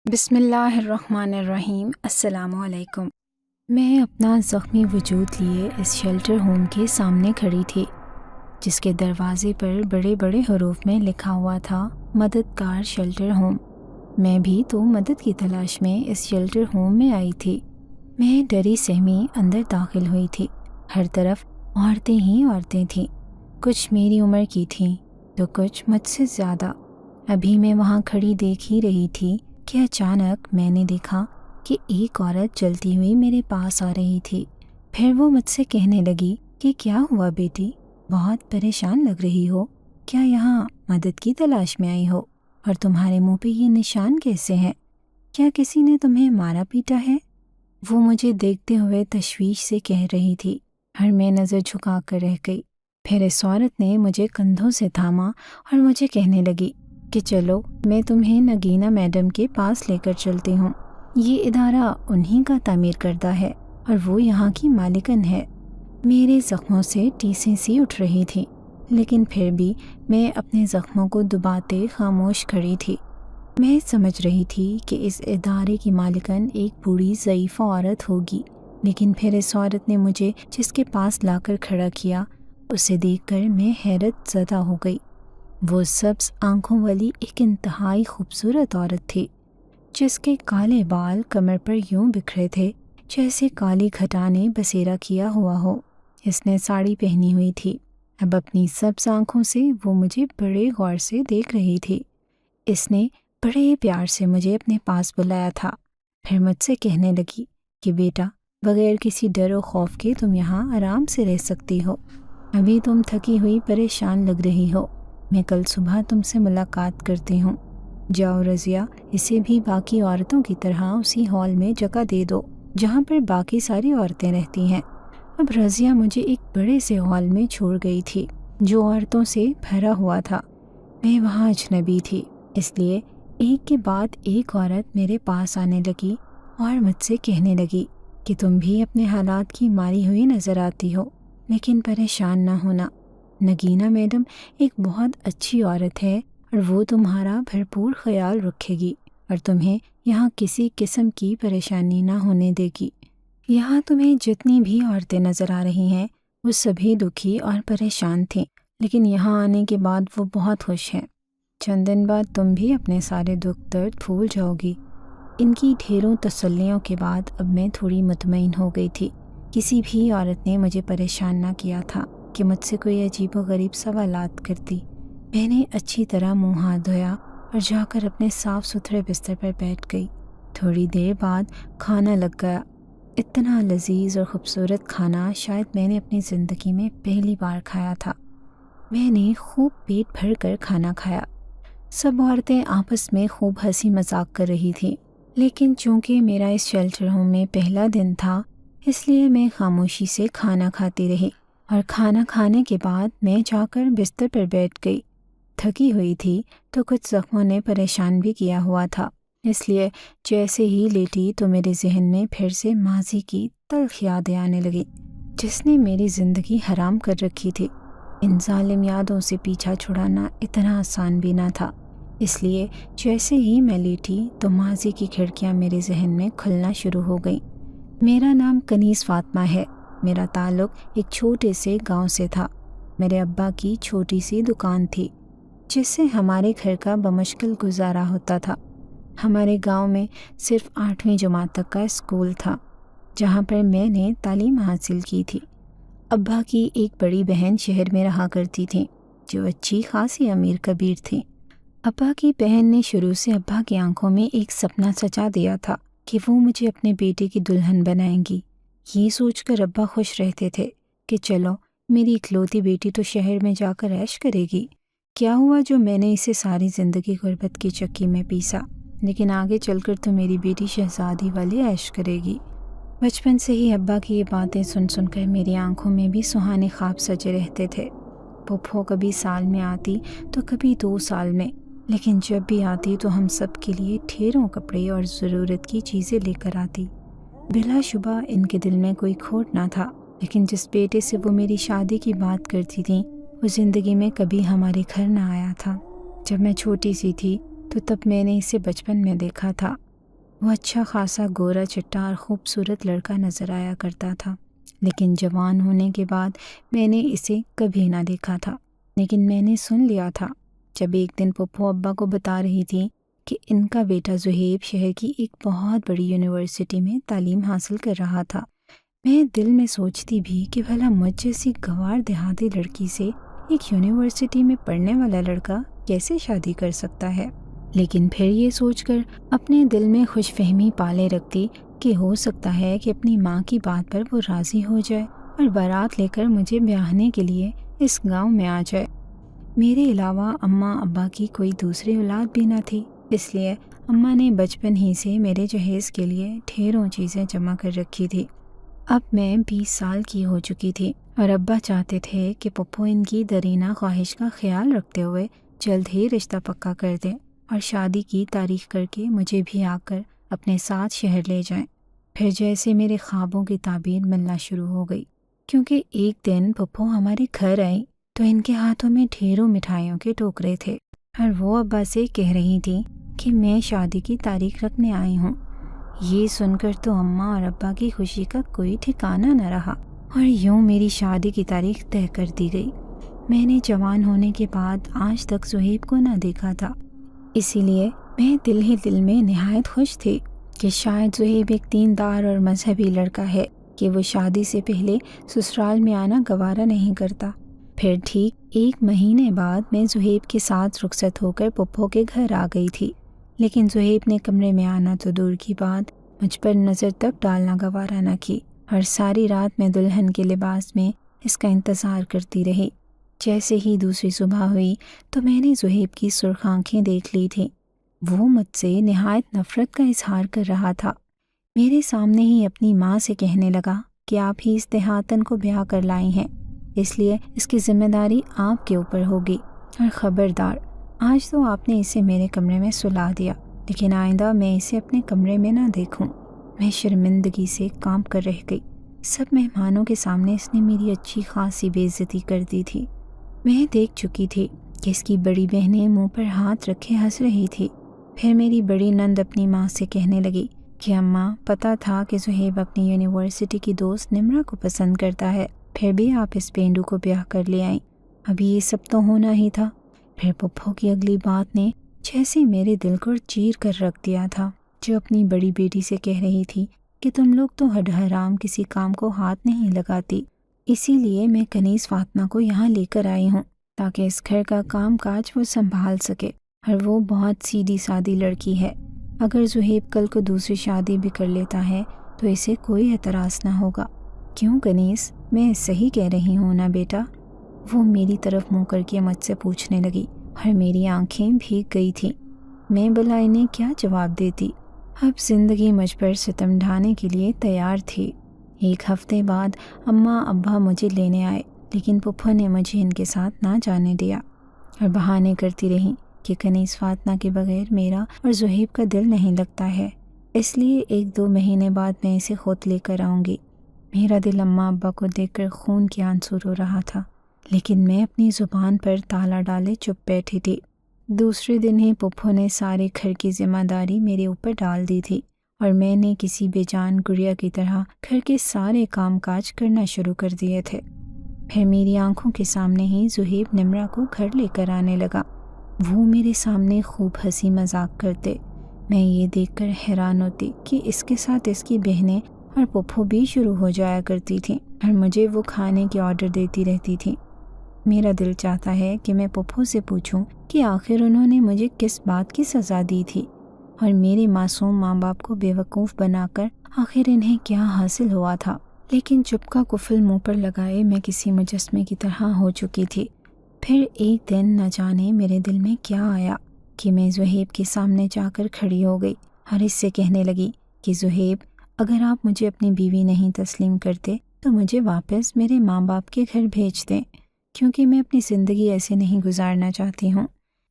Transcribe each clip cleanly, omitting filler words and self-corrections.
بسم اللہ الرحمن الرحیم۔ السلام علیکم۔ میں اپنا زخمی وجود لیے اس شیلٹر ہوم کے سامنے کھڑی تھی، جس کے دروازے پر بڑے بڑے حروف میں لکھا ہوا تھا مددگار شیلٹر ہوم۔ میں بھی تو مدد کی تلاش میں اس شیلٹر ہوم میں آئی تھی۔ میں ڈری سہمی اندر داخل ہوئی تھی۔ ہر طرف عورتیں ہی عورتیں تھیں، کچھ میری عمر کی تھیں تو کچھ مجھ سے زیادہ۔ ابھی میں وہاں کھڑی دیکھ ہی رہی تھی کہ اچانک میں نے دیکھا کہ ایک عورت چلتی ہوئی میرے پاس آ رہی تھی۔ پھر وہ مجھ سے کہنے لگی کہ کیا ہوا بیٹی، بہت پریشان لگ رہی ہو، کیا یہاں مدد کی تلاش میں آئی ہو؟ اور تمہارے منہ پہ یہ نشان کیسے ہیں؟ کیا کسی نے تمہیں مارا پیٹا ہے؟ وہ مجھے دیکھتے ہوئے تشویش سے کہہ رہی تھی، اور میں نظر جھکا کر رہ گئی۔ پھر اس عورت نے مجھے کندھوں سے تھاما اور مجھے کہنے لگی کہ چلو میں تمہیں نگینا میڈم کے پاس لے کر چلتی ہوں۔ یہ ادارہ انہی کا تعمیر کردہ ہے اور وہ یہاں کی مالکن ہے۔ میرے زخموں سے ٹیسیں سی اٹھ رہی تھیں، لیکن پھر بھی میں اپنے زخموں کو دباتے خاموش کھڑی تھی۔ میں سمجھ رہی تھی کہ اس ادارے کی مالکن ایک بوڑھی ضعیفہ عورت ہوگی، لیکن پھر اس عورت نے مجھے جس کے پاس لا کر کھڑا کیا، اسے دیکھ کر میں حیرت زدہ ہو گئی۔ وہ سبز آنکھوں والی ایک انتہائی خوبصورت عورت تھی، جس کے کالے بال کمر پر یوں بکھرے تھے جیسے کالی گھٹا نے بسیرا کیا ہوا ہو۔ اس نے ساڑی پہنی ہوئی تھی۔ اب اپنی سبز آنکھوں سے وہ مجھے بڑے غور سے دیکھ رہی تھی۔ اس نے بڑے پیار سے مجھے اپنے پاس بلایا تھا، پھر مجھ سے کہنے لگی کہ بیٹا، بغیر کسی ڈر و خوف کے تم یہاں آرام سے رہ سکتی ہو۔ ابھی تم تھکی ہوئی پریشان لگ رہی ہو، میں کل صبح تم سے ملاقات کرتی ہوں۔ جاؤ رضیہ، اسے بھی باقی عورتوں کی طرح اسی ہال میں جگہ دے دو جہاں پر باقی ساری عورتیں رہتی ہیں۔ اب رضیہ مجھے ایک بڑے سے ہال میں چھوڑ گئی تھی جو عورتوں سے بھرا ہوا تھا۔ میں وہاں اجنبی تھی، اس لیے ایک کے بعد ایک عورت میرے پاس آنے لگی اور مجھ سے کہنے لگی کہ تم بھی اپنے حالات کی ماری ہوئی نظر آتی ہو، لیکن پریشان نہ ہونا، نگینا میڈم ایک بہت اچھی عورت ہے اور وہ تمہارا بھرپور خیال رکھے گی اور تمہیں یہاں کسی قسم کی پریشانی نہ ہونے دے گی۔ یہاں تمہیں جتنی بھی عورتیں نظر آ رہی ہیں وہ سبھی دکھی اور پریشان تھیں، لیکن یہاں آنے کے بعد وہ بہت خوش ہیں۔ چند دن بعد تم بھی اپنے سارے دکھ درد بھول جاؤ گی۔ ان کی ڈھیروں تسلیوں کے بعد اب میں تھوڑی مطمئن ہو گئی تھی۔ کسی بھی عورت نے مجھے پریشان نہ کیا تھا کہ مجھ سے کوئی عجیب و غریب سوالات کرتی۔ میں نے اچھی طرح منہ ہاتھ دھویا اور جا کر اپنے صاف ستھرے بستر پر بیٹھ گئی۔ تھوڑی دیر بعد کھانا لگ گیا۔ اتنا لذیذ اور خوبصورت کھانا شاید میں نے اپنی زندگی میں پہلی بار کھایا تھا۔ میں نے خوب پیٹ بھر کر کھانا کھایا۔ سب عورتیں آپس میں خوب ہنسی مذاق کر رہی تھیں، لیکن چونکہ میرا اس شیلٹر ہوم میں پہلا دن تھا، اس لیے میں خاموشی سے کھانا کھاتی رہی، اور کھانا کھانے کے بعد میں جا کر بستر پر بیٹھ گئی۔ تھکی ہوئی تھی تو کچھ زخموں نے پریشان بھی کیا ہوا تھا، اس لیے جیسے ہی لیٹی تو میرے ذہن میں پھر سے ماضی کی تلخ یادیں آنے لگی جس نے میری زندگی حرام کر رکھی تھی۔ ان ظالم یادوں سے پیچھا چھڑانا اتنا آسان بھی نہ تھا، اس لیے جیسے ہی میں لیٹی تو ماضی کی کھڑکیاں میرے ذہن میں کھلنا شروع ہو گئیں۔ میرا نام کنیز فاطمہ ہے۔ میرا تعلق ایک چھوٹے سے گاؤں سے تھا۔ میرے ابا کی چھوٹی سی دکان تھی جس سے ہمارے گھر کا بمشکل گزارا ہوتا تھا۔ ہمارے گاؤں میں صرف 8ویں جماعت تک کا اسکول تھا جہاں پر میں نے تعلیم حاصل کی تھی۔ ابا کی ایک بڑی بہن شہر میں رہا کرتی تھی جو اچھی خاصی امیر کبیر تھی۔ ابا کی بہن نے شروع سے ابا کی آنکھوں میں ایک سپنا سجا دیا تھا کہ وہ مجھے اپنے بیٹے کی دلہن بنائیں گی۔ یہ سوچ کر ابا خوش رہتے تھے کہ چلو میری اکلوتی بیٹی تو شہر میں جا کر عیش کرے گی۔ کیا ہوا جو میں نے اسے ساری زندگی غربت کی چکی میں پیسا، لیکن آگے چل کر تو میری بیٹی شہزادی والی عیش کرے گی۔ بچپن سے ہی ابا کی یہ باتیں سن سن کر میری آنکھوں میں بھی سہانے خواب سجے رہتے تھے۔ پھپھو کبھی سال میں آتی تو کبھی 2 سال میں، لیکن جب بھی آتی تو ہم سب کے لیے ڈھیروں کپڑے اور ضرورت کی چیزیں لے کر آتی۔ بلا شبہ ان کے دل میں کوئی کھوٹ نہ تھا، لیکن جس بیٹے سے وہ میری شادی کی بات کرتی تھیں وہ زندگی میں کبھی ہمارے گھر نہ آیا تھا۔ جب میں چھوٹی سی تھی تو تب میں نے اسے بچپن میں دیکھا تھا۔ وہ اچھا خاصا گورا چٹا اور خوبصورت لڑکا نظر آیا کرتا تھا، لیکن جوان ہونے کے بعد میں نے اسے کبھی نہ دیکھا تھا۔ لیکن میں نے سن لیا تھا جب ایک دن پھپھو ابا کو بتا رہی تھی کہ ان کا بیٹا زہیب شہر کی ایک بہت بڑی یونیورسٹی میں تعلیم حاصل کر رہا تھا۔ میں دل میں سوچتی بھی کہ بھلا مجھ جیسی گنوار دیہاتی لڑکی سے ایک یونیورسٹی میں پڑھنے والا لڑکا کیسے شادی کر سکتا ہے، لیکن پھر یہ سوچ کر اپنے دل میں خوش فہمی پالے رکھتی کہ ہو سکتا ہے کہ اپنی ماں کی بات پر وہ راضی ہو جائے اور بارات لے کر مجھے بیاہنے کے لیے اس گاؤں میں آ جائے۔ میرے علاوہ اماں ابا کی کوئی دوسری اولاد بھی نہ تھی، اس لیے اماں نے بچپن ہی سے میرے جہیز کے لیے ڈھیروں چیزیں جمع کر رکھی تھی۔ اب میں 20 سال کی ہو چکی تھی اور ابا چاہتے تھے کہ پھپھو ان کی درینہ خواہش کا خیال رکھتے ہوئے جلد ہی رشتہ پکا کر دیں اور شادی کی تاریخ کر کے مجھے بھی آ کر اپنے ساتھ شہر لے جائیں۔ پھر جیسے میرے خوابوں کی تعبیر ملنا شروع ہو گئی، کیونکہ ایک دن پھپھو ہمارے گھر آئی تو ان کے ہاتھوں میں ڈھیروں مٹھائیوں کے ٹوکرے تھے اور وہ ابا سے کہہ رہی تھی کہ میں شادی کی تاریخ رکھنے آئی ہوں۔ یہ سن کر تو اماں اور ابا کی خوشی کا کوئی ٹھکانہ نہ رہا اور یوں میری شادی کی تاریخ طے کر دی گئی۔ میں نے جوان ہونے کے بعد آج تک زہیب کو نہ دیکھا تھا، اسی لیے میں دل ہی دل میں نہایت خوش تھی کہ شاید زہیب ایک دیندار اور مذہبی لڑکا ہے کہ وہ شادی سے پہلے سسرال میں آنا گوارا نہیں کرتا۔ پھر ٹھیک 1 مہینے بعد میں زہیب کے ساتھ رخصت ہو کر پھپھو کے گھر آ گئی تھی، لیکن زہیب نے کمرے میں آنا تو دور کی بات مجھ پر نظر تک ڈالنا گوارا نہ کی اور ساری رات میں دلہن کے لباس میں اس کا انتظار کرتی رہی۔ جیسے ہی دوسری صبح ہوئی تو میں نے زہیب کی سرخ آنکھیں دیکھ لی تھیں۔ وہ مجھ سے نہایت نفرت کا اظہار کر رہا تھا۔ میرے سامنے ہی اپنی ماں سے کہنے لگا کہ آپ ہی اس دیہاتن کو بیاہ کر لائی ہیں، اس لیے اس کی ذمہ داری آپ کے اوپر ہوگی، اور خبردار آج تو آپ نے اسے میرے کمرے میں سلا دیا، لیکن آئندہ میں اسے اپنے کمرے میں نہ دیکھوں۔ میں شرمندگی سے کانپ کر رہ گئی۔ سب مہمانوں کے سامنے اس نے میری اچھی خاصی بے عزتی کر دی تھی۔ میں دیکھ چکی تھی کہ اس کی بڑی بہنیں منہ پر ہاتھ رکھے ہنس رہی تھی۔ پھر میری بڑی نند اپنی ماں سے کہنے لگی کہ اماں، پتہ تھا کہ زہیب اپنی یونیورسٹی کی دوست نمرہ کو پسند کرتا ہے، پھر بھی آپ اس پینڈو کو بیاہ کر لے آئیں، ابھی یہ سب تو ہونا ہی تھا۔ پھر پھپھو کی اگلی بات نے جیسے میرے دل کو چیر کر رکھ دیا تھا، جو اپنی بڑی بیٹی سے کہہ رہی تھی کہ تم لوگ تو ہڈ حرام کسی کام کو ہاتھ نہیں لگاتی، اسی لیے میں کنیز فاطمہ کو یہاں لے کر آئی ہوں تاکہ اس گھر کا کام کاج وہ سنبھال سکے، اور وہ بہت سیدھی سادی لڑکی ہے۔ اگر زہیب کل کو دوسری شادی بھی کر لیتا ہے تو اسے کوئی اعتراض نہ ہوگا۔ کیوں کنیز، میں صحیح کہہ رہی ہوں نا بیٹا؟ وہ میری طرف منہ کر کے مجھ سے پوچھنے لگی اور میری آنکھیں بھیگ گئی تھیں۔ میں بھلا انہیں کیا جواب دیتی؟ اب زندگی مجھ پر ستم ڈھانے کے لیے تیار تھی۔ 1 ہفتے بعد اماں ابا مجھے لینے آئے، لیکن پھپھو نے مجھے ان کے ساتھ نہ جانے دیا اور بہانے کرتی رہی کہ کنیز فاطمہ کے بغیر میرا اور زہیب کا دل نہیں لگتا ہے، اس لیے 1-2 مہینے بعد میں اسے خود لے کر آؤں گی۔ میرا دل اماں ابا کو دیکھ کر خون کے آنسو رو رہا تھا، لیکن میں اپنی زبان پر تالا ڈالے چپ بیٹھی تھی۔ دوسرے دن ہی پھپھو نے سارے گھر کی ذمہ داری میرے اوپر ڈال دی تھی اور میں نے کسی بے جان گڑیا کی طرح گھر کے سارے کام کاج کرنا شروع کر دیے تھے۔ پھر میری آنکھوں کے سامنے ہی زہیب نمرہ کو گھر لے کر آنے لگا۔ وہ میرے سامنے خوب ہنسی مذاق کرتے۔ میں یہ دیکھ کر حیران ہوتی کہ اس کے ساتھ اس کی بہنیں اور پھپھو بھی شروع ہو جایا کرتی تھیں اور مجھے وہ کھانے کے آرڈر دیتی رہتی تھیں۔ میرا دل چاہتا ہے کہ میں پھپھو سے پوچھوں کہ آخر انہوں نے مجھے کس بات کی سزا دی تھی اور میرے معصوم ماں باپ کو بے وقوف بنا کر آخر انہیں کیا حاصل ہوا تھا، لیکن چپ کا قفل منہ پر لگائے میں کسی مجسمے کی طرح ہو چکی تھی۔ پھر ایک دن نہ جانے میرے دل میں کیا آیا کہ میں زہیب کے سامنے جا کر کھڑی ہو گئی اور اس سے کہنے لگی کہ زہیب، اگر آپ مجھے اپنی بیوی نہیں تسلیم کرتے تو مجھے واپس میرے ماں باپ کے گھر بھیج دیں، کیونکہ میں اپنی زندگی ایسے نہیں گزارنا چاہتی ہوں۔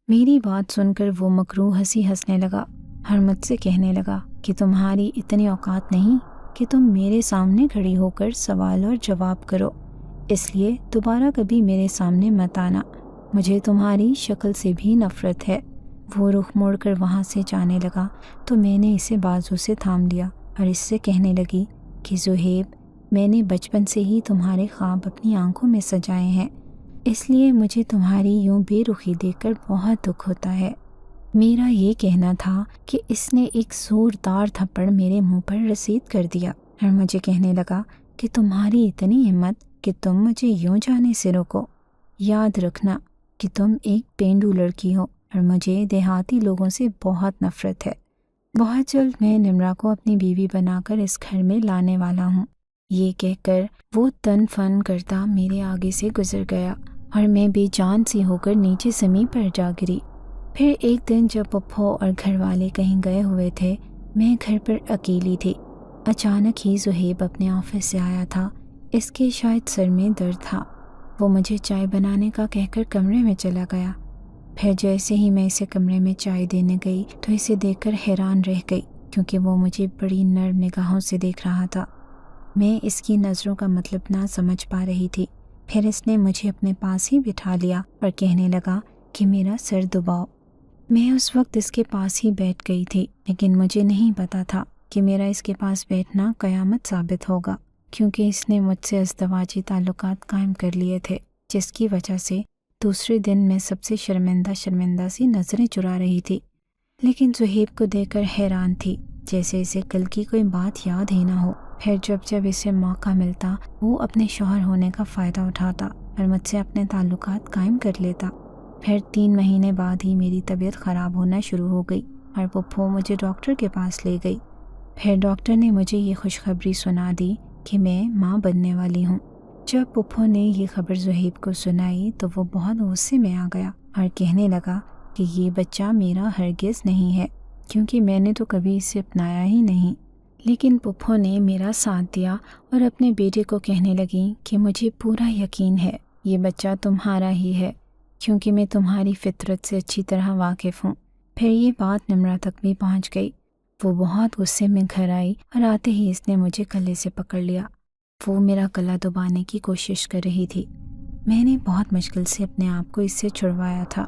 میری بات سن کر وہ مکروہ ہنسی ہنسنے لگا اور مجھ سے کہنے لگا کہ تمہاری اتنی اوقات نہیں کہ تم میرے سامنے کھڑی ہو کر سوال اور جواب کرو، اس لیے دوبارہ کبھی میرے سامنے مت آنا، مجھے تمہاری شکل سے بھی نفرت ہے۔ وہ رخ موڑ کر وہاں سے جانے لگا تو میں نے اسے بازو سے تھام لیا اور اس سے کہنے لگی کہ زہیب، میں نے بچپن سے ہی تمہارے خواب اپنی آنکھوں میں سجائے ہیں، اس لیے مجھے تمہاری یوں بے رخی دیکھ کر بہت دکھ ہوتا ہے۔ میرا یہ کہنا تھا کہ اس نے ایک زوردار تھپڑ میرے منہ پر رسید کر دیا اور مجھے کہنے لگا کہ تمہاری اتنی ہمت کہ تم مجھے یوں جانے سے روکو۔ یاد رکھنا کہ تم ایک پینڈو لڑکی ہو اور مجھے دیہاتی لوگوں سے بہت نفرت ہے۔ بہت جلد میں نمرا کو اپنی بیوی بنا کر اس گھر میں لانے والا ہوں۔ یہ کہہ کر وہ تن فن کرتا میرے آگے سے گزر گیا اور میں بے جان سی ہو کر نیچے زمین پر جا گری۔ پھر ایک دن جب پپھو اور گھر والے کہیں گئے ہوئے تھے، میں گھر پر اکیلی تھی۔ اچانک ہی زہیب اپنے آفس سے آیا تھا۔ اس کے شاید سر میں درد تھا۔ وہ مجھے چائے بنانے کا کہہ کر کمرے میں چلا گیا۔ پھر جیسے ہی میں اسے کمرے میں چائے دینے گئی تو اسے دیکھ کر حیران رہ گئی، کیونکہ وہ مجھے بڑی نرم نگاہوں سے دیکھ رہا تھا۔ میں اس کی نظروں کا مطلب نہ سمجھ پا رہی تھی۔ پھر اس نے مجھے اپنے پاس ہی بٹھا لیا اور کہنے لگا کہ میرا سر دباؤ۔ میں اس وقت اس کے پاس ہی بیٹھ گئی تھی، لیکن مجھے نہیں پتا تھا کہ میرا اس کے پاس بیٹھنا قیامت ثابت ہوگا، کیونکہ اس نے مجھ سے ازدواجی تعلقات قائم کر لیے تھے، جس کی وجہ سے دوسرے دن میں سب سے شرمندہ سی نظریں چرا رہی تھی۔ لیکن زہیب کو دیکھ کر حیران تھی، جیسے اسے کل کی کوئی بات یاد ہی نہ ہو۔ پھر جب اسے موقع ملتا وہ اپنے شوہر ہونے کا فائدہ اٹھاتا اور مجھ سے اپنے تعلقات قائم کر لیتا۔ پھر 3 مہینے بعد ہی میری طبیعت خراب ہونا شروع ہو گئی اور پپھو مجھے ڈاکٹر کے پاس لے گئی۔ پھر ڈاکٹر نے مجھے یہ خوشخبری سنا دی کہ میں ماں بننے والی ہوں۔ جب پپھو نے یہ خبر زہیب کو سنائی تو وہ بہت غصے میں آ گیا اور کہنے لگا کہ یہ بچہ میرا ہرگز نہیں ہے، کیونکہ میں نے تو کبھی اسے اپنایا ہی نہیں۔ لیکن پپھو نے میرا ساتھ دیا اور اپنے بیٹے کو کہنے لگی کہ مجھے پورا یقین ہے یہ بچہ تمہارا ہی ہے، کیونکہ میں تمہاری فطرت سے اچھی طرح واقف ہوں۔ پھر یہ بات نمرا تک بھی پہنچ گئی۔ وہ بہت غصے میں گھر آئی اور آتے ہی اس نے مجھے گلے سے پکڑ لیا۔ وہ میرا گلا دبانے کی کوشش کر رہی تھی۔ میں نے بہت مشکل سے اپنے آپ کو اس سے چھڑوایا تھا۔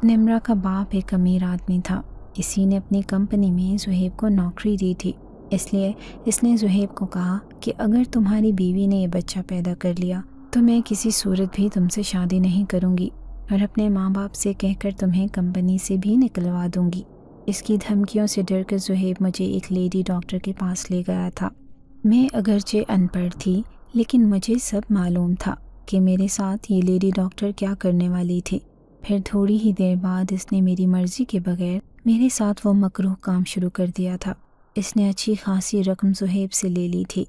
نمرا کا باپ ایک امیر آدمی تھا۔ اسی نے اپنی کمپنی میں زہیب کو نوکری دی تھی، اس لیے اس نے زہیب کو کہا کہ اگر تمہاری بیوی نے یہ بچہ پیدا کر لیا تو میں کسی صورت بھی تم سے شادی نہیں کروں گی اور اپنے ماں باپ سے کہہ کر تمہیں کمپنی سے بھی نکلوا دوں گی۔ اس کی دھمکیوں سے ڈر کر زہیب مجھے ایک لیڈی ڈاکٹر کے پاس لے گیا تھا۔ میں اگرچہ ان پڑھ تھی، لیکن مجھے سب معلوم تھا کہ میرے ساتھ یہ لیڈی ڈاکٹر کیا کرنے والی تھی۔ پھر تھوڑی ہی دیر بعد اس نے میری مرضی کے بغیر میرے ساتھ وہ مکروہ کام شروع کر دیا تھا۔ اس نے اچھی خاصی رقم زہیب سے لے لی تھی۔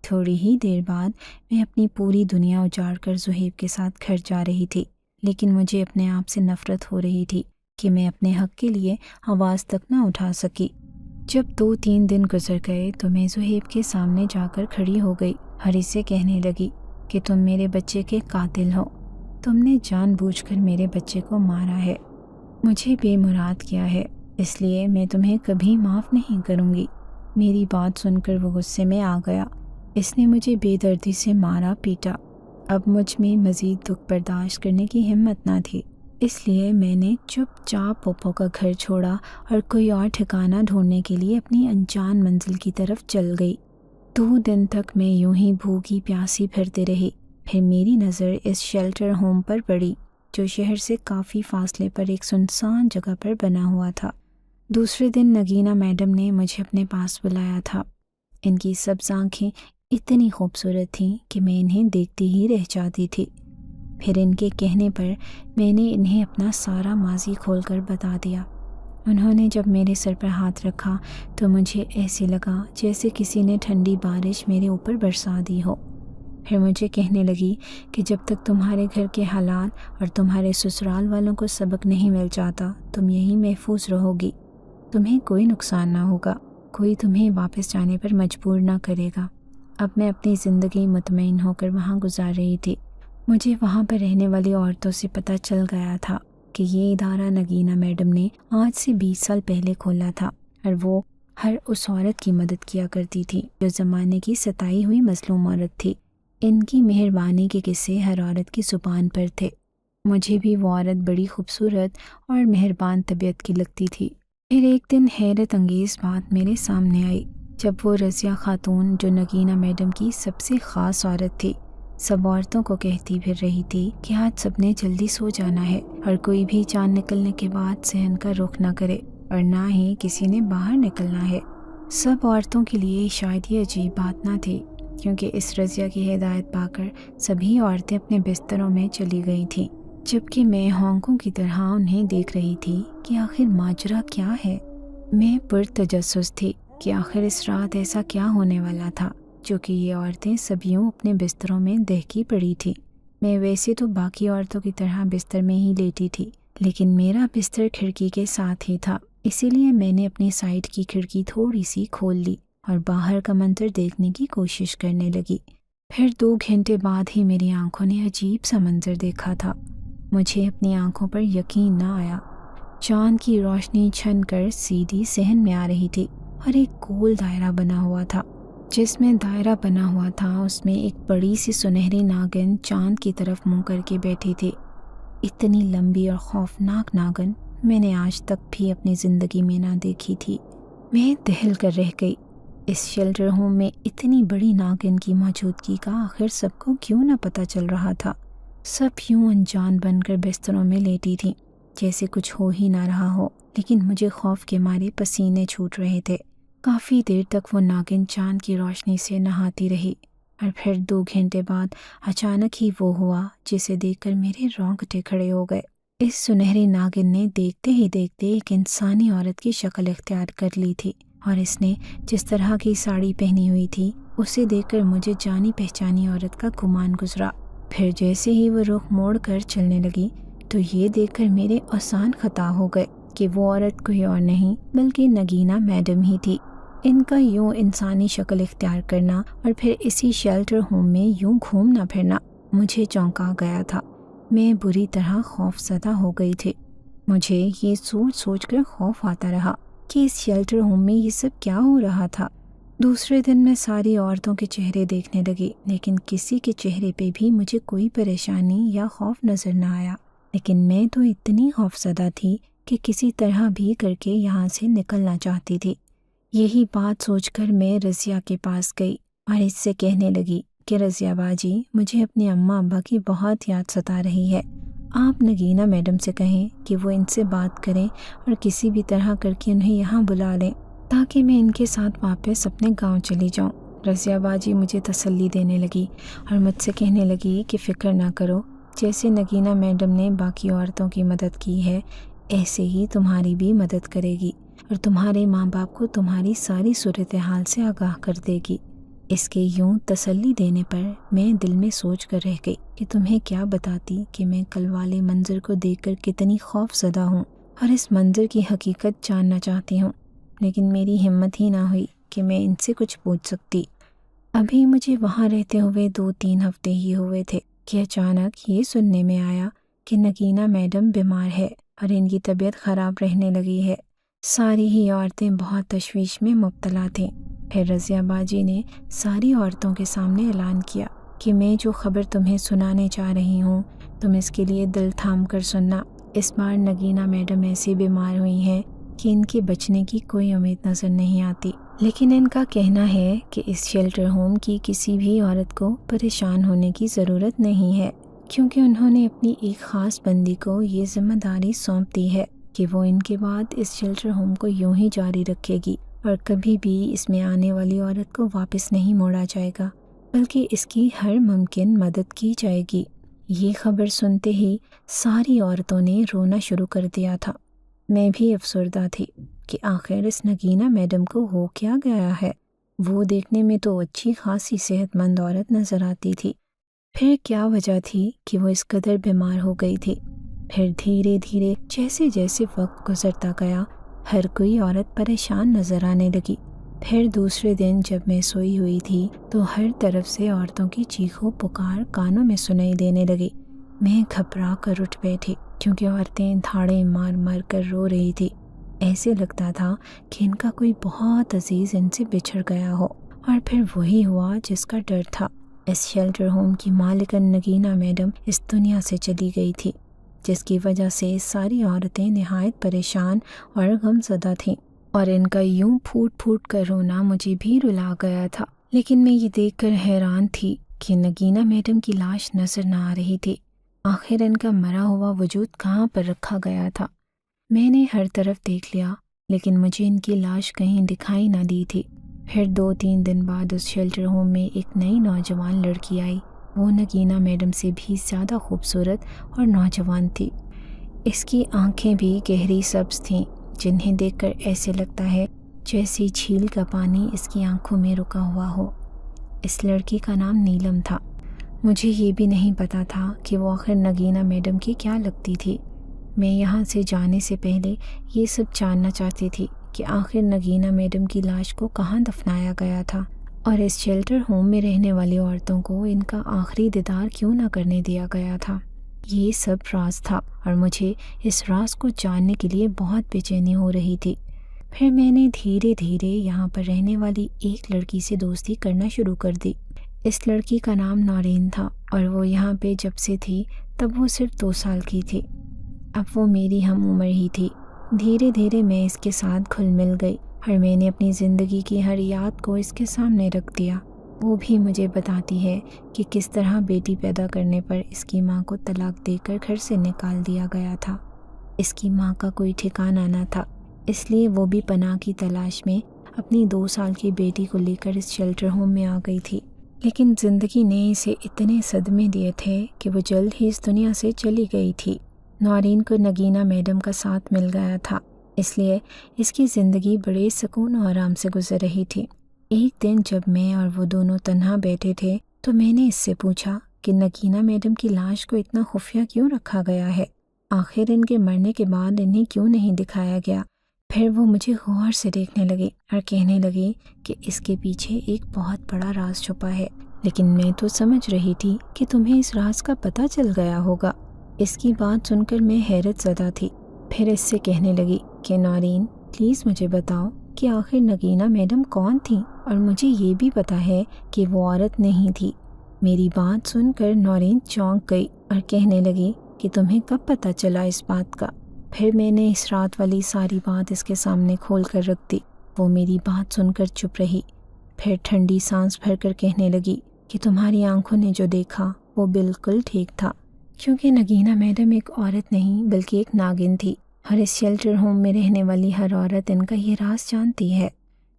تھوڑی ہی دیر بعد میں اپنی پوری دنیا اجاڑ کر زہیب کے ساتھ گھر جا رہی تھی، لیکن مجھے اپنے آپ سے نفرت ہو رہی تھی کہ میں اپنے حق کے لیے آواز تک نہ اٹھا سکی۔ جب 2-3 دن گزر گئے تو میں زہیب کے سامنے جا کر کھڑی ہو گئی اور اسے کہنے لگی کہ تم میرے بچے کے قاتل ہو، تم نے جان بوجھ کر میرے بچے کو مارا ہے، مجھے بے مراد کیا ہے، اس لیے میں تمہیں کبھی معاف نہیں کروں گی۔ میری بات سن کر وہ غصے میں آ گیا۔ اس نے مجھے بے دردی سے مارا پیٹا۔ اب مجھ میں مزید دکھ برداشت کرنے کی ہمت نہ تھی، اس لیے میں نے چپ چاپ پپھو کا گھر چھوڑا اور کوئی اور ٹھکانہ ڈھونڈنے کے لیے اپنی انجان منزل کی طرف چل گئی۔ 2 دن تک میں یوں ہی بھوکی پیاسی پھرتے رہی۔ پھر میری نظر اس شیلٹر ہوم پر پڑی، جو شہر سے کافی فاصلے پر ایک سنسان جگہ پر بنا ہوا تھا۔ دوسرے دن نگینہ میڈم نے مجھے اپنے پاس بلایا تھا۔ ان کی سبز آنکھیں اتنی خوبصورت تھیں کہ میں انہیں دیکھتی ہی رہ جاتی تھی۔ پھر ان کے کہنے پر میں نے انہیں اپنا سارا ماضی کھول کر بتا دیا۔ انہوں نے جب میرے سر پر ہاتھ رکھا تو مجھے ایسے لگا جیسے کسی نے ٹھنڈی بارش میرے اوپر برسا دی ہو۔ پھر مجھے کہنے لگی کہ جب تک تمہارے گھر کے حالات اور تمہارے سسرال والوں کو سبق نہیں مل جاتا تم یہیں محفوظ رہو گی، تمہیں کوئی نقصان نہ ہوگا، کوئی تمہیں واپس جانے پر مجبور نہ کرے گا۔ اب میں اپنی زندگی مطمئن ہو کر وہاں گزار رہی تھی۔ مجھے وہاں پر رہنے والی عورتوں سے پتہ چل گیا تھا کہ یہ ادارہ نگینہ میڈم نے آج سے 20 سال پہلے کھولا تھا، اور وہ ہر اس عورت کی مدد کیا کرتی تھی جو زمانے کی ستائی ہوئی مظلوم عورت تھی۔ ان کی مہربانی کے قصے ہر عورت کی زبان پر تھے۔ مجھے بھی وہ عورت بڑی خوبصورت اور مہربان طبیعت کی لگتی تھی۔ پھر ایک دن حیرت انگیز بات میرے سامنے آئی، جب وہ رضیہ خاتون جو نگینہ میڈم کی سب سے خاص عورت تھی، سب عورتوں کو کہتی پھر رہی تھی کہ آج سب نے جلدی سو جانا ہے اور کوئی بھی چاند نکلنے کے بعد صحن کا رخ نہ کرے اور نہ ہی کسی نے باہر نکلنا ہے۔ سب عورتوں کے لیے شاید یہ عجیب بات نہ تھی، کیونکہ اس رضیہ کی ہدایت پا کر سبھی عورتیں اپنے بستروں میں چلی گئی تھیں، جبکہ میں ہانکوں کی طرح انہیں دیکھ رہی تھی کہ آخر ماجرا کیا ہے۔ میں پرتجسس تھی کہ آخر اس رات ایسا کیا ہونے والا تھا جو کہ یہ عورتیں سب یوں اپنے بستروں میں دہکی پڑی تھی۔ میں ویسے تو باقی عورتوں کی طرح بستر میں ہی لیٹی تھی، لیکن میرا بستر کھڑکی کے ساتھ ہی تھا، اسی لیے میں نے اپنی سائڈ کی کھڑکی تھوڑی سی کھول لی اور باہر کا منظر دیکھنے کی کوشش کرنے لگی۔ پھر 2 گھنٹے بعد ہی میری آنکھوں نے عجیب سا منظر دیکھا تھا۔ مجھے اپنی آنکھوں پر یقین نہ آیا۔ چاند کی روشنی چھن کر سیدھی صحن میں آ رہی تھی اور ایک گول دائرہ بنا ہوا تھا۔ جس میں دائرہ بنا ہوا تھا اس میں ایک بڑی سی سنہری ناگن چاند کی طرف منہ کر کے بیٹھی تھی۔ اتنی لمبی اور خوفناک ناگن میں نے آج تک بھی اپنی زندگی میں نہ دیکھی تھی۔ میں دہل کر رہ گئی۔ اس شیلٹر ہوم میں اتنی بڑی ناگن کی موجودگی کا آخر سب کو کیوں نہ پتہ چل رہا تھا؟ سب یوں انجان بن کر بستروں میں لیٹی تھیں، جیسے کچھ ہو ہی نہ رہا ہو، لیکن مجھے خوف کے مارے پسینے چھوٹ رہے تھے۔ کافی دیر تک وہ ناگن چاند کی روشنی سے نہاتی رہی اور پھر 2 گھنٹے بعد اچانک ہی وہ ہوا جسے دیکھ کر میرے رونگٹے کھڑے ہو گئے۔ اس سنہری ناگن نے دیکھتے ہی دیکھتے ایک انسانی عورت کی شکل اختیار کر لی تھی، اور اس نے جس طرح کی ساڑی پہنی ہوئی تھی اسے دیکھ کر مجھے جانی پہچانی عورت کا گمان گزرا۔ پھر جیسے ہی وہ رخ موڑ کر چلنے لگی تو یہ دیکھ کر میرے آسان خطا ہو گئے کہ وہ عورت کوئی اور نہیں بلکہ نگینہ میڈم ہی تھی۔ ان کا یوں انسانی شکل اختیار کرنا اور پھر اسی شیلٹر ہوم میں یوں گھومنا پھرنا مجھے چونکا گیا تھا۔ میں بری طرح خوف زدہ ہو گئی تھی۔ مجھے یہ سوچ سوچ کر خوف آتا رہا کہ اس شیلٹر ہوم میں یہ سب کیا ہو رہا تھا۔ دوسرے دن میں ساری عورتوں کے چہرے دیکھنے لگی، لیکن کسی کے چہرے پہ بھی مجھے کوئی پریشانی یا خوف نظر نہ آیا۔ لیکن میں تو اتنی خوفزدہ تھی کہ کسی طرح بھی کر کے یہاں سے نکلنا چاہتی تھی۔ یہی بات سوچ کر میں رضیہ کے پاس گئی اور اس سے کہنے لگی کہ رضیہ باجی، مجھے اپنے اماں ابا کی بہت یاد ستا رہی ہے۔ آپ نگینہ میڈم سے کہیں کہ وہ ان سے بات کریں اور کسی بھی طرح کر کے انہیں یہاں بلا لیں تاکہ میں ان کے ساتھ واپس اپنے گاؤں چلی جاؤں۔ رضیہ باجی مجھے تسلی دینے لگی اور مجھ سے کہنے لگی کہ فکر نہ کرو، جیسے نگینہ میڈم نے باقی عورتوں کی مدد کی ہے ایسے ہی تمہاری بھی مدد کرے گی اور تمہارے ماں باپ کو تمہاری ساری صورتحال سے آگاہ کر دے گی۔ اس کے یوں تسلی دینے پر میں دل میں سوچ کر رہ گئی کہ تمہیں کیا بتاتی کہ میں کل والے منظر کو دیکھ کر کتنی خوف زدہ ہوں اور اس منظر کی حقیقت جاننا چاہتی ہوں، لیکن میری ہمت ہی نہ ہوئی کہ میں ان سے کچھ پوچھ سکتی۔ ابھی مجھے وہاں رہتے ہوئے 2-3 ہفتے ہی ہوئے تھے کہ اچانک یہ سننے میں آیا کہ نگینہ میڈم بیمار ہے اور ان کی طبیعت خراب رہنے لگی ہے۔ ساری ہی عورتیں بہت تشویش میں مبتلا تھیں۔ پھر رضیہ باجی نے ساری عورتوں کے سامنے اعلان کیا کہ میں جو خبر تمہیں سنانے چاہ رہی ہوں تم اس کے لیے دل تھام کر سننا۔ اس بار نگینہ میڈم ایسی بیمار ہوئی ہیں کہ ان کے بچنے کی کوئی امید نظر نہیں آتی، لیکن ان کا کہنا ہے کہ اس شیلٹر ہوم کی کسی بھی عورت کو پریشان ہونے کی ضرورت نہیں ہے، کیونکہ انہوں نے اپنی ایک خاص بندی کو یہ ذمہ داری سونپ دی ہے کہ وہ ان کے بعد اس شیلٹر ہوم کو یوں ہی جاری رکھے گی اور کبھی بھی اس میں آنے والی عورت کو واپس نہیں موڑا جائے گا، بلکہ اس کی ہر ممکن مدد کی جائے گی۔ یہ خبر سنتے ہی ساری عورتوں نے رونا شروع کر دیا تھا۔ میں بھی افسردہ تھی کہ آخر اس نگینہ میڈم کو ہو کیا گیا ہے۔ وہ دیکھنے میں تو اچھی خاصی صحت مند عورت نظر آتی تھی، پھر کیا وجہ تھی کہ وہ اس قدر بیمار ہو گئی تھی؟ پھر دھیرے دھیرے جیسے جیسے وقت گزرتا گیا ہر کوئی عورت پریشان نظر آنے لگی۔ پھر دوسرے دن جب میں سوئی ہوئی تھی تو ہر طرف سے عورتوں کی چیخ و پکار کانوں میں سنائی دینے لگی۔ میں گھبرا کر اٹھ بیٹھی کیونکہ عورتیں دھاڑے مار مار کر رو رہی تھی۔ ایسے لگتا تھا کہ ان کا کوئی بہت عزیز ان سے بچھڑ گیا ہو، اور پھر وہی ہوا جس کا ڈر تھا۔ اس شیلٹر ہوم کی مالکن نگینہ میڈم اس دنیا سے چلی گئی تھی۔ جس کی وجہ سے ساری عورتیں نہایت پریشان اور غمزدہ تھیں، اور ان کا یوں پھوٹ پھوٹ کر رونا مجھے بھی رلا گیا تھا۔ لیکن میں یہ دیکھ کر حیران تھی کہ نگینہ میڈم کی لاش نظر نہ آ رہی تھی۔ آخر ان کا مرا ہوا وجود کہاں پر رکھا گیا تھا؟ میں نے ہر طرف دیکھ لیا، لیکن مجھے ان کی لاش کہیں دکھائی نہ دی تھی۔ پھر 2-3 دن بعد اس شیلٹر ہوم میں ایک نئی نوجوان لڑکی آئی۔ وہ نگینہ میڈم سے بھی زیادہ خوبصورت اور نوجوان تھی۔ اس کی آنکھیں بھی گہری سبز تھیں، جنہیں دیکھ کر ایسے لگتا ہے جیسے جھیل کا پانی اس کی آنکھوں میں رکا ہوا ہو۔ اس لڑکی کا نام نیلم تھا۔ مجھے یہ بھی نہیں پتا تھا کہ وہ آخر نگینہ میڈم کی کیا لگتی تھی۔ میں یہاں سے جانے سے پہلے یہ سب جاننا چاہتی تھی کہ آخر نگینہ میڈم کی لاش کو کہاں دفنایا گیا تھا، اور اس شیلٹر ہوم میں رہنے والی عورتوں کو ان کا آخری دیدار کیوں نہ کرنے دیا گیا تھا۔ یہ سب راز تھا، اور مجھے اس راز کو جاننے کے لیے بہت بے چینی ہو رہی تھی۔ پھر میں نے دھیرے دھیرے یہاں پر رہنے والی ایک لڑکی سے دوستی کرنا شروع کر دی۔ اس لڑکی کا نام نورین تھا، اور وہ یہاں پہ جب سے تھی تب وہ صرف 2 سال کی تھی۔ اب وہ میری ہم عمر ہی تھی۔ دھیرے دھیرے میں اس کے ساتھ گھل مل گئی، اور میں نے اپنی زندگی کی ہر یاد کو اس کے سامنے رکھ دیا۔ وہ بھی مجھے بتاتی ہے کہ کس طرح بیٹی پیدا کرنے پر اس کی ماں کو طلاق دے کر گھر سے نکال دیا گیا تھا۔ اس کی ماں کا کوئی ٹھکانہ نہ تھا، اس لیے وہ بھی پناہ کی تلاش میں اپنی 2 سال کی بیٹی کو لے کر اس شیلٹر ہوم میں آ گئی تھی۔ لیکن زندگی نے اسے اتنے صدمے دیے تھے کہ وہ جلد ہی اس دنیا سے چلی گئی تھی۔ نورین کو نگینہ میڈم کا ساتھ مل گیا تھا، اس لیے اس کی زندگی بڑے سکون و آرام سے گزر رہی تھی۔ ایک دن جب میں اور وہ دونوں تنہا بیٹھے تھے تو میں نے اس سے پوچھا کہ نگینہ میڈم کی لاش کو اتنا خفیہ کیوں رکھا گیا ہے؟ آخر ان کے مرنے کے بعد انہیں کیوں نہیں دکھایا گیا؟ پھر وہ مجھے غور سے دیکھنے لگی اور کہنے لگی کہ اس کے پیچھے ایک بہت بڑا راز چھپا ہے، لیکن میں تو سمجھ رہی تھی کہ تمہیں اس راز کا پتہ چل گیا ہوگا۔ اس کی بات سن کر میں حیرت زدہ تھی۔ پھر اس سے کہنے لگی کہ نورین پلیز مجھے بتاؤ کہ آخر نگینہ میڈم کون تھیں، اور مجھے یہ بھی پتا ہے کہ وہ عورت نہیں تھی۔ میری بات سن کر نورین چونک گئی اور کہنے لگی کہ تمہیں کب پتہ چلا اس بات کا؟ پھر میں نے اس رات والی ساری بات اس کے سامنے کھول کر رکھ دی۔ وہ میری بات سن کر چپ رہی، پھر ٹھنڈی سانس بھر کر کہنے لگی کہ تمہاری آنکھوں نے جو دیکھا وہ بالکل ٹھیک تھا، کیونکہ نگینہ میڈم ایک عورت نہیں بلکہ ایک ناگن تھی، اور اس شیلٹر ہوم میں رہنے والی ہر عورت ان کا یہ راز جانتی ہے۔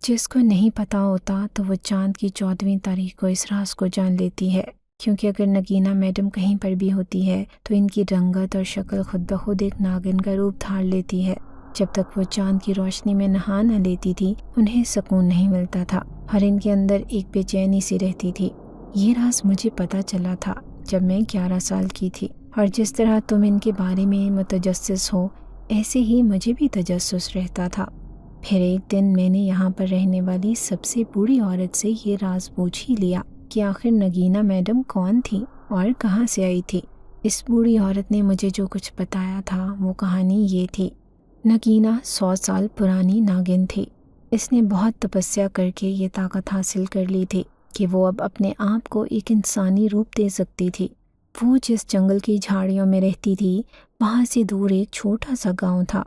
جس کو نہیں پتا ہوتا تو وہ چاند کی 14ویں تاریخ کو اس راز کو جان لیتی ہے، کیونکہ اگر نگینہ میڈم کہیں پر بھی ہوتی ہے تو ان کی رنگت اور شکل خود بخود ایک ناگن کا روپ دھار لیتی ہے۔ جب تک وہ چاند کی روشنی میں نہا نہ لیتی تھی انہیں سکون نہیں ملتا تھا، اور ان کے اندر ایک بے چینی سی رہتی تھی۔ یہ راز مجھے پتا چلا تھا جب میں 11 سال کی تھی، اور جس طرح تم ان کے بارے میں متجسس ہو ایسے ہی مجھے بھی تجسس رہتا تھا۔ پھر ایک دن میں نے یہاں پر رہنے والی سب سے بوڑھی عورت سے یہ راز پوچھ ہی لیا کہ آخر نگینہ میڈم کون تھی اور کہاں سے آئی تھی۔ اس بوڑھی عورت نے مجھے جو کچھ بتایا تھا وہ کہانی یہ تھی۔ نگینہ 100 سال پرانی ناگن تھی۔ اس نے بہت تپسیا کر کے یہ طاقت حاصل کر لی تھی کہ وہ اب اپنے آپ کو ایک انسانی روپ دے سکتی تھی۔ وہ جس جنگل کی جھاڑیوں میں رہتی تھی وہاں سے دور ایک چھوٹا سا گاؤں تھا۔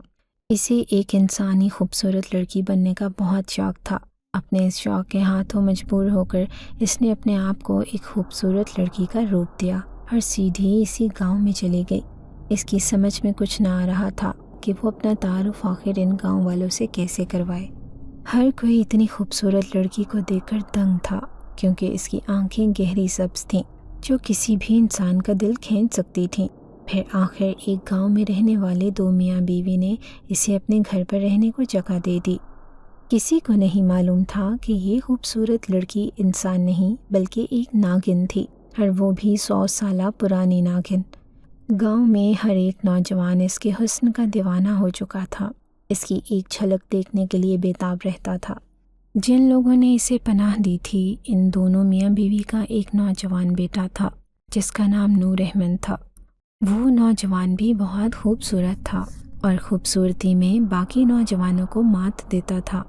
اسے ایک انسانی خوبصورت لڑکی بننے کا بہت شوق تھا۔ اپنے اس شوق کے ہاتھوں مجبور ہو کر اس نے اپنے آپ کو ایک خوبصورت لڑکی کا روپ دیا اور سیدھی اسی گاؤں میں چلی گئی۔ اس کی سمجھ میں کچھ نہ آ رہا تھا کہ وہ اپنا تعارف آخر ان گاؤں والوں سے کیسے کروائے۔ ہر کوئی اتنی خوبصورت لڑکی کو دیکھ کر دنگ تھا، کیونکہ اس کی آنکھیں گہری سبز تھیں جو کسی بھی انسان کا دل کھینچ سکتی تھیں۔ پھر آخر ایک گاؤں میں رہنے والے 2 میاں بیوی نے اسے اپنے گھر پر رہنے کو جگہ دے دی۔ کسی کو نہیں معلوم تھا کہ یہ خوبصورت لڑکی انسان نہیں بلکہ ایک ناگن تھی، اور وہ بھی 100 سالہ پرانی ناگن۔ گاؤں میں ہر ایک نوجوان اس کے حسن کا دیوانہ ہو چکا تھا، اس کی ایک جھلک دیکھنے کے لیے بےتاب رہتا تھا۔ جن لوگوں نے اسے پناہ دی تھی ان دونوں میاں بیوی کا ایک نوجوان بیٹا تھا جس کا نام نور احمد تھا۔ وہ نوجوان بھی بہت خوبصورت تھا اور خوبصورتی میں باقی نوجوانوں کو مات دیتا تھا۔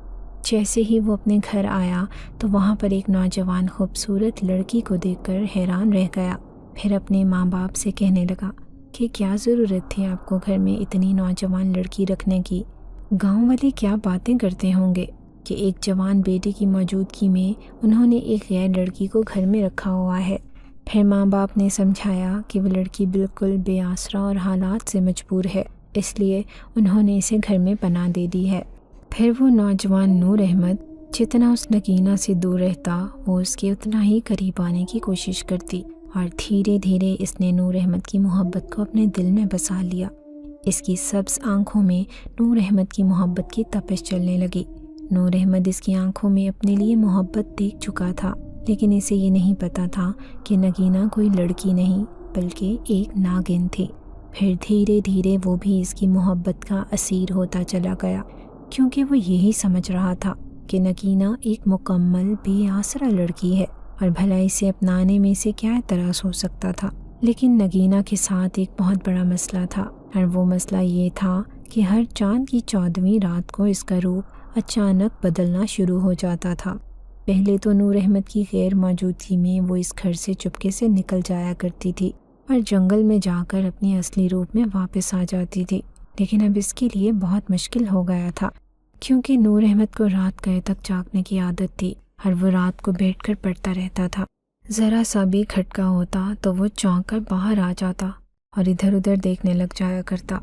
جیسے ہی وہ اپنے گھر آیا تو وہاں پر ایک نوجوان خوبصورت لڑکی کو دیکھ کر حیران رہ گیا۔ پھر اپنے ماں باپ سے کہنے لگا کہ کیا ضرورت تھی آپ کو گھر میں اتنی نوجوان لڑکی رکھنے کی، گاؤں والے کیا باتیں کرتے ہوں گے کہ ایک جوان بیٹے کی موجودگی میں انہوں نے ایک غیر لڑکی کو گھر میں رکھا ہوا ہے۔ پھر ماں باپ نے سمجھایا کہ وہ لڑکی بالکل بے آسرا اور حالات سے مجبور ہے، اس لیے انہوں نے اسے گھر میں پناہ دے دی ہے۔ پھر وہ نوجوان نور احمد جتنا اس نگینہ سے دور رہتا، وہ اس کے اتنا ہی قریب آنے کی کوشش کرتی، اور دھیرے دھیرے اس نے نور احمد کی محبت کو اپنے دل میں بسا لیا۔ اس کی سبز آنکھوں میں نور احمد کی محبت کی تپش چلنے لگی۔ نور احمد اس کی آنکھوں میں اپنے لیے محبت دیکھ چکا تھا، لیکن اسے یہ نہیں پتا تھا کہ نگینہ کوئی لڑکی نہیں بلکہ ایک ناگن تھی۔ پھر دھیرے دھیرے وہ بھی اس کی محبت کا اسیر ہوتا چلا گیا، کیونکہ وہ یہی سمجھ رہا تھا کہ نگینہ ایک مکمل بے آسرا لڑکی ہے، اور بھلا اسے اپنانے میں سے کیا اعتراض ہو سکتا تھا۔ لیکن نگینہ کے ساتھ ایک بہت بڑا مسئلہ تھا، اور وہ مسئلہ یہ تھا کہ ہر چاند کی 14ویں رات کو اس کا روپ اچانک بدلنا شروع ہو جاتا تھا۔ پہلے تو نور احمد کی غیر موجودگی میں وہ اس گھر سے چپکے سے نکل جایا کرتی تھی اور جنگل میں جا کر اپنی اصلی روپ میں واپس آ جاتی تھی، لیکن اب اس کے لیے بہت مشکل ہو گیا تھا، کیونکہ نور احمد کو رات گئے تک جاگنے کی عادت تھی، اور وہ رات کو بیٹھ کر پڑھتا رہتا تھا۔ ذرا سا بھی کھٹکا ہوتا تو وہ چونک کر باہر آ جاتا اور ادھر ادھر دیکھنے لگ جایا کرتا۔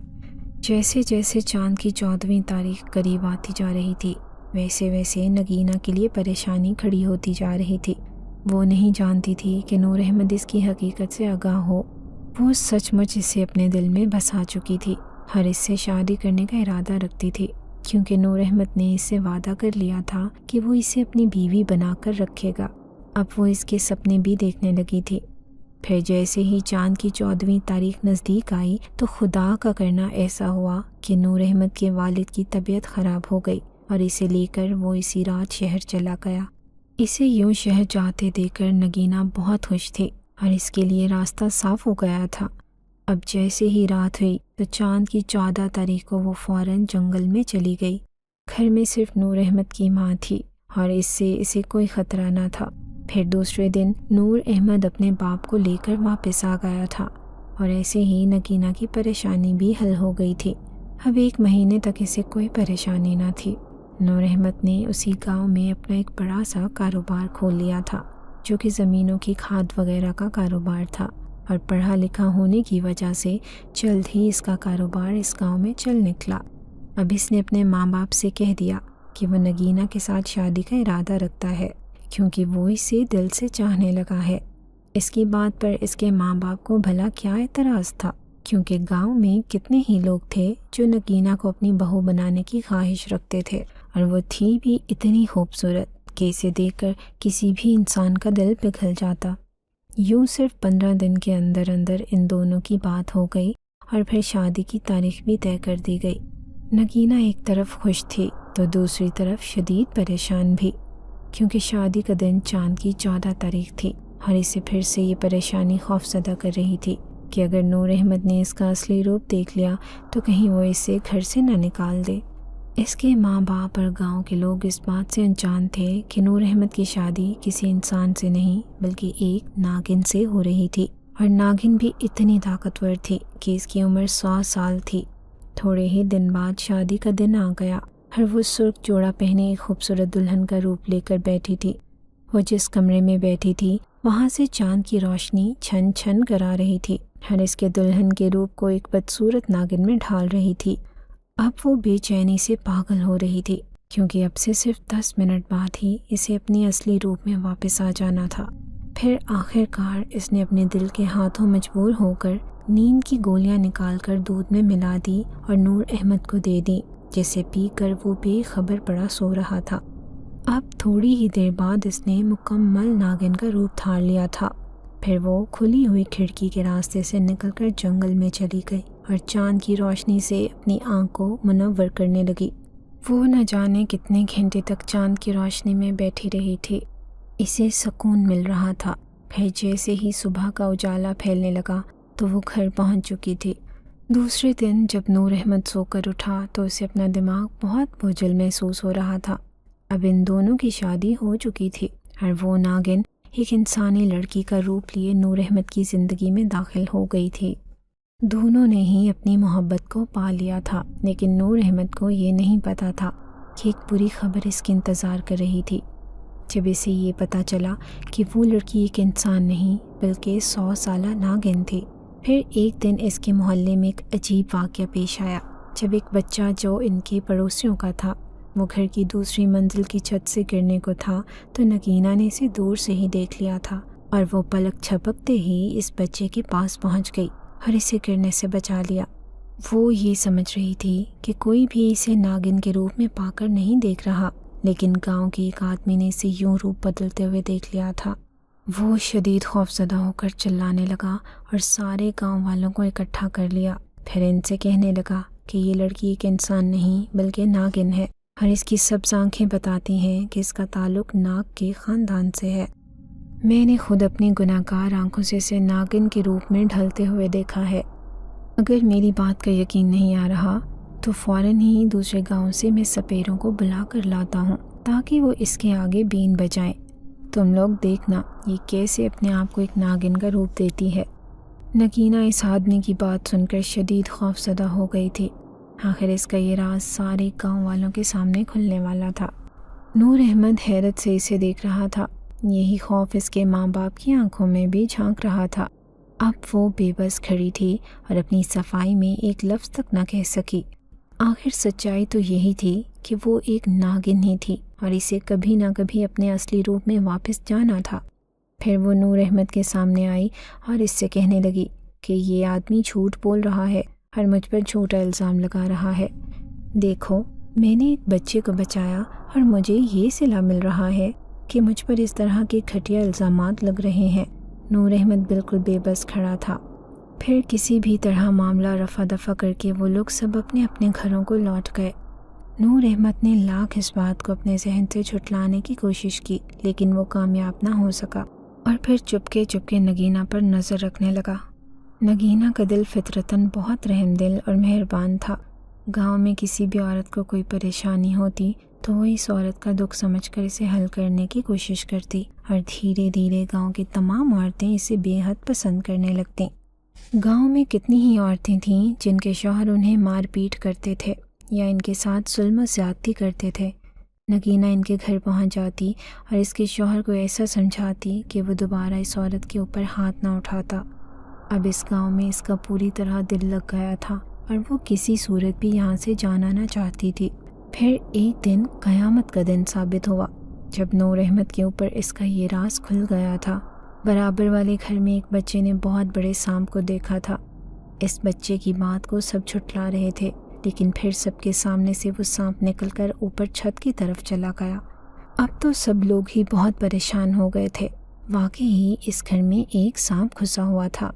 جیسے جیسے چاند کی 14ویں تاریخ قریب آتی جا رہی تھی، ویسے ویسے نگینہ کے لیے پریشانی کھڑی ہوتی جا رہی تھی۔ وہ نہیں جانتی تھی کہ نور احمد اس کی حقیقت سے آگاہ ہو۔ وہ سچ مچ اسے اپنے دل میں بسا چکی تھی، اور اس سے شادی کرنے کا ارادہ رکھتی تھی، کیونکہ نور احمد نے اس سے وعدہ کر لیا تھا کہ وہ اسے اپنی بیوی بنا کر رکھے گا۔ اب وہ اس کے سپنے بھی دیکھنے لگی تھی۔ پھر جیسے ہی چاند کی 14ویں تاریخ نزدیک آئی تو خدا کا کرنا ایسا ہوا کہ نور احمد کے والد کی طبیعت خراب ہو گئی، اور اسے لے کر وہ اسی رات شہر چلا گیا۔ اسے یوں شہر جاتے دیکھ کر نگینہ بہت خوش تھی، اور اس کے لیے راستہ صاف ہو گیا تھا۔ اب جیسے ہی رات ہوئی تو چاند کی 14 تاریخ کو وہ فوراً جنگل میں چلی گئی۔ گھر میں صرف نور احمد کی ماں تھی، اور اس سے اسے کوئی خطرہ نہ تھا۔ پھر دوسرے دن نور احمد اپنے باپ کو لے کر واپس آ گیا تھا، اور ایسے ہی نگینہ کی پریشانی بھی حل ہو گئی تھی۔ اب 1 مہینے تک اسے کوئی پریشانی نہ تھی۔ نور احمد نے اسی گاؤں میں اپنا ایک بڑا سا کاروبار کھول لیا تھا، جو کہ زمینوں کی کھاد وغیرہ کا کاروبار تھا، اور پڑھا لکھا ہونے کی وجہ سے جلد ہی اس کا کاروبار اس گاؤں میں چل نکلا۔ اب اس نے اپنے ماں باپ سے کہہ دیا کہ وہ نگینہ کے ساتھ شادی کا ارادہ رکھتا ہے، کیونکہ وہ اسے دل سے چاہنے لگا ہے۔ اس کی بات پر اس کے ماں باپ کو بھلا کیا اعتراض تھا، کیونکہ گاؤں میں کتنے ہی لوگ تھے جو نگینہ کو اپنی بہو بنانے کی خواہش رکھتے تھے، اور وہ تھی بھی اتنی خوبصورت کہ اسے دیکھ کر کسی بھی انسان کا دل پگھل جاتا۔ یوں صرف 15 دن کے اندر اندر ان دونوں کی بات ہو گئی، اور پھر شادی کی تاریخ بھی طے کر دی گئی۔ نگینہ ایک طرف خوش تھی تو دوسری طرف شدید پریشان بھی، کیونکہ شادی کا دن چاند کی 14 تاریخ تھی، اور اسے پھر سے یہ پریشانی خوفزدہ کر رہی تھی کہ اگر نور احمد نے اس کا اصلی روپ دیکھ لیا تو کہیں وہ اسے گھر سے نہ نکال دے۔ اس کے ماں باپ اور گاؤں کے لوگ اس بات سے انجان تھے کہ نور احمد کی شادی کسی انسان سے نہیں بلکہ ایک ناگن سے ہو رہی تھی، اور ناگن بھی اتنی طاقتور تھی کہ اس کی عمر 100 سال تھی۔ تھوڑے ہی دن بعد شادی کا دن آ گیا، اور وہ سرخ جوڑا پہنے ایک خوبصورت دلہن کا روپ لے کر بیٹھی تھی۔ وہ جس کمرے میں بیٹھی تھی وہاں سے چاند کی روشنی چھن چھن کر آ رہی تھی، اور اس کے دلہن کے روپ کو ایک بدصورت ناگن میں ڈھال رہی تھی۔ اب وہ بے چینی سے پاگل ہو رہی تھی، کیونکہ اب سے صرف 10 منٹ بعد ہی اسے اپنی اصلی روپ میں واپس آ جانا تھا۔ پھر آخر کار اس نے اپنے دل کے ہاتھوں مجبور ہو کر نیند کی گولیاں نکال کر دودھ میں ملا دی اور نور احمد کو دے دی، جسے پی کر وہ بے خبر پڑا سو رہا تھا۔ اب تھوڑی ہی دیر بعد اس نے مکمل ناگن کا روپ دھار لیا تھا۔ پھر وہ کھلی ہوئی کھڑکی کے راستے سے نکل کر جنگل میں چلی گئی، اور چاند کی روشنی سے اپنی آنکھ کو منور کرنے لگی۔ وہ نہ جانے کتنے گھنٹے تک چاند کی روشنی میں بیٹھی رہی تھی۔ اسے سکون مل رہا تھا۔ پھر جیسے ہی صبح کا اجالا پھیلنے لگا تو وہ گھر پہنچ چکی تھی۔ دوسرے دن جب نور احمد سو کر اٹھا تو اسے اپنا دماغ بہت بوجھل محسوس ہو رہا تھا۔ اب ان دونوں کی شادی ہو چکی تھی، اور وہ ناگن ایک انسانی لڑکی کا روپ لیے نور احمد کی زندگی میں داخل ہو گئی تھی۔ دونوں نے ہی اپنی محبت کو پا لیا تھا، لیکن نور احمد کو یہ نہیں پتا تھا کہ ایک بری خبر اس کے انتظار کر رہی تھی۔ جب اسے یہ پتا چلا کہ وہ لڑکی ایک انسان نہیں بلکہ 100 سالہ ناگن تھی، پھر ایک دن اس کے محلے میں ایک عجیب واقعہ پیش آیا۔ جب ایک بچہ جو ان کے پڑوسیوں کا تھا وہ گھر کی دوسری منزل کی چھت سے گرنے کو تھا تو نگینہ نے اسے دور سے ہی دیکھ لیا تھا، اور وہ پلک جھپکتے ہی اس بچے کے پاس پہنچ گئی اور اسے گرنے سے بچا لیا۔ وہ یہ سمجھ رہی تھی کہ کوئی بھی اسے ناگن کے روپ میں پا کر نہیں دیکھ رہا، لیکن گاؤں کے ایک آدمی نے اسے یوں روپ بدلتے ہوئے دیکھ لیا تھا۔ وہ شدید خوفزدہ ہو کر چلانے لگا اور سارے گاؤں والوں کو اکٹھا کر لیا۔ پھر ان سے کہنے لگا کہ یہ لڑکی ایک انسان نہیں بلکہ ناگن ہے، اور اس کی سب آنکھیں بتاتی ہیں کہ اس کا تعلق ناگ کے خاندان سے ہے۔ میں نے خود اپنی گناہگار آنکھوں سے اسے ناگن کے روپ میں ڈھلتے ہوئے دیکھا ہے۔ اگر میری بات کا یقین نہیں آ رہا تو فوراً ہی دوسرے گاؤں سے میں سپیروں کو بلا کر لاتا ہوں تاکہ وہ اس کے آگے بین بجائیں۔ تم لوگ دیکھنا یہ کیسے اپنے آپ کو ایک ناگن کا روپ دیتی ہے۔ نگینہ اس آدمی کی بات سن کر شدید خوفزدہ ہو گئی تھی۔ آخر اس کا یہ راز سارے گاؤں والوں کے سامنے کھلنے والا تھا۔ نور احمد حیرت سے اسے دیکھ رہا تھا۔ یہی خوف اس کے ماں باپ کی آنکھوں میں بھی جھانک رہا تھا۔ اب وہ بے بس کھڑی تھی اور اپنی صفائی میں ایک لفظ تک نہ کہہ سکی۔ آخر سچائی تو یہی تھی کہ وہ ایک ناگن ہی تھی اور اسے کبھی نہ کبھی اپنے اصلی روپ میں واپس جانا تھا۔ پھر وہ نور احمد کے سامنے آئی اور اس سے کہنے لگی کہ یہ آدمی جھوٹ بول رہا ہے اور مجھ پر جھوٹا الزام لگا رہا ہے۔ دیکھو، میں نے ایک بچے کو بچایا اور مجھے یہ صلہ مل رہا ہے کہ مجھ پر اس طرح کے گھٹیا الزامات لگ رہے ہیں۔ نور احمد بالکل بے بس کھڑا تھا۔ پھر کسی بھی طرح معاملہ رفع دفع کر کے وہ لوگ سب اپنے اپنے گھروں کو لوٹ گئے۔ نور احمد نے لاکھ اس بات کو اپنے ذہن سے جھٹلانے کی کوشش کی، لیکن وہ کامیاب نہ ہو سکا، اور پھر چپکے نگینہ پر نظر رکھنے لگا۔ نگینہ کا دل فطرتاً بہت رحم دل اور مہربان تھا۔ گاؤں میں کسی بھی عورت کو کوئی پریشانی ہوتی تو وہ اس عورت کا دکھ سمجھ کر اسے حل کرنے کی کوشش کرتی، اور دھیرے دھیرے گاؤں کی تمام عورتیں اسے بے حد پسند کرنے لگتیں۔ گاؤں میں کتنی ہی عورتیں تھیں جن کے شوہر انہیں مار پیٹ کرتے تھے یا ان کے ساتھ ظلم و زیادتی کرتے تھے۔ نگینہ ان کے گھر پہنچ جاتی اور اس کے شوہر کو ایسا سمجھاتی کہ وہ دوبارہ اس عورت کے اوپر ہاتھ نہ اٹھاتا۔ اب اس گاؤں میں اس کا پوری طرح دل لگ گیا تھا اور وہ کسی صورت بھی یہاں سے جانا نہ چاہتی تھی۔ پھر ایک دن قیامت کا دن ثابت ہوا جب نور احمد کے اوپر اس کا یہ راز کھل گیا تھا۔ برابر والے گھر میں ایک بچے نے بہت بڑے سانپ کو دیکھا تھا۔ اس بچے کی بات کو سب جھٹلا رہے تھے، لیکن پھر سب کے سامنے سے وہ سانپ نکل کر اوپر چھت کی طرف چلا گیا۔ اب تو سب لوگ ہی بہت پریشان ہو گئے تھے۔ واقعی اس گھر میں ایک سانپ گھسا ہوا تھا۔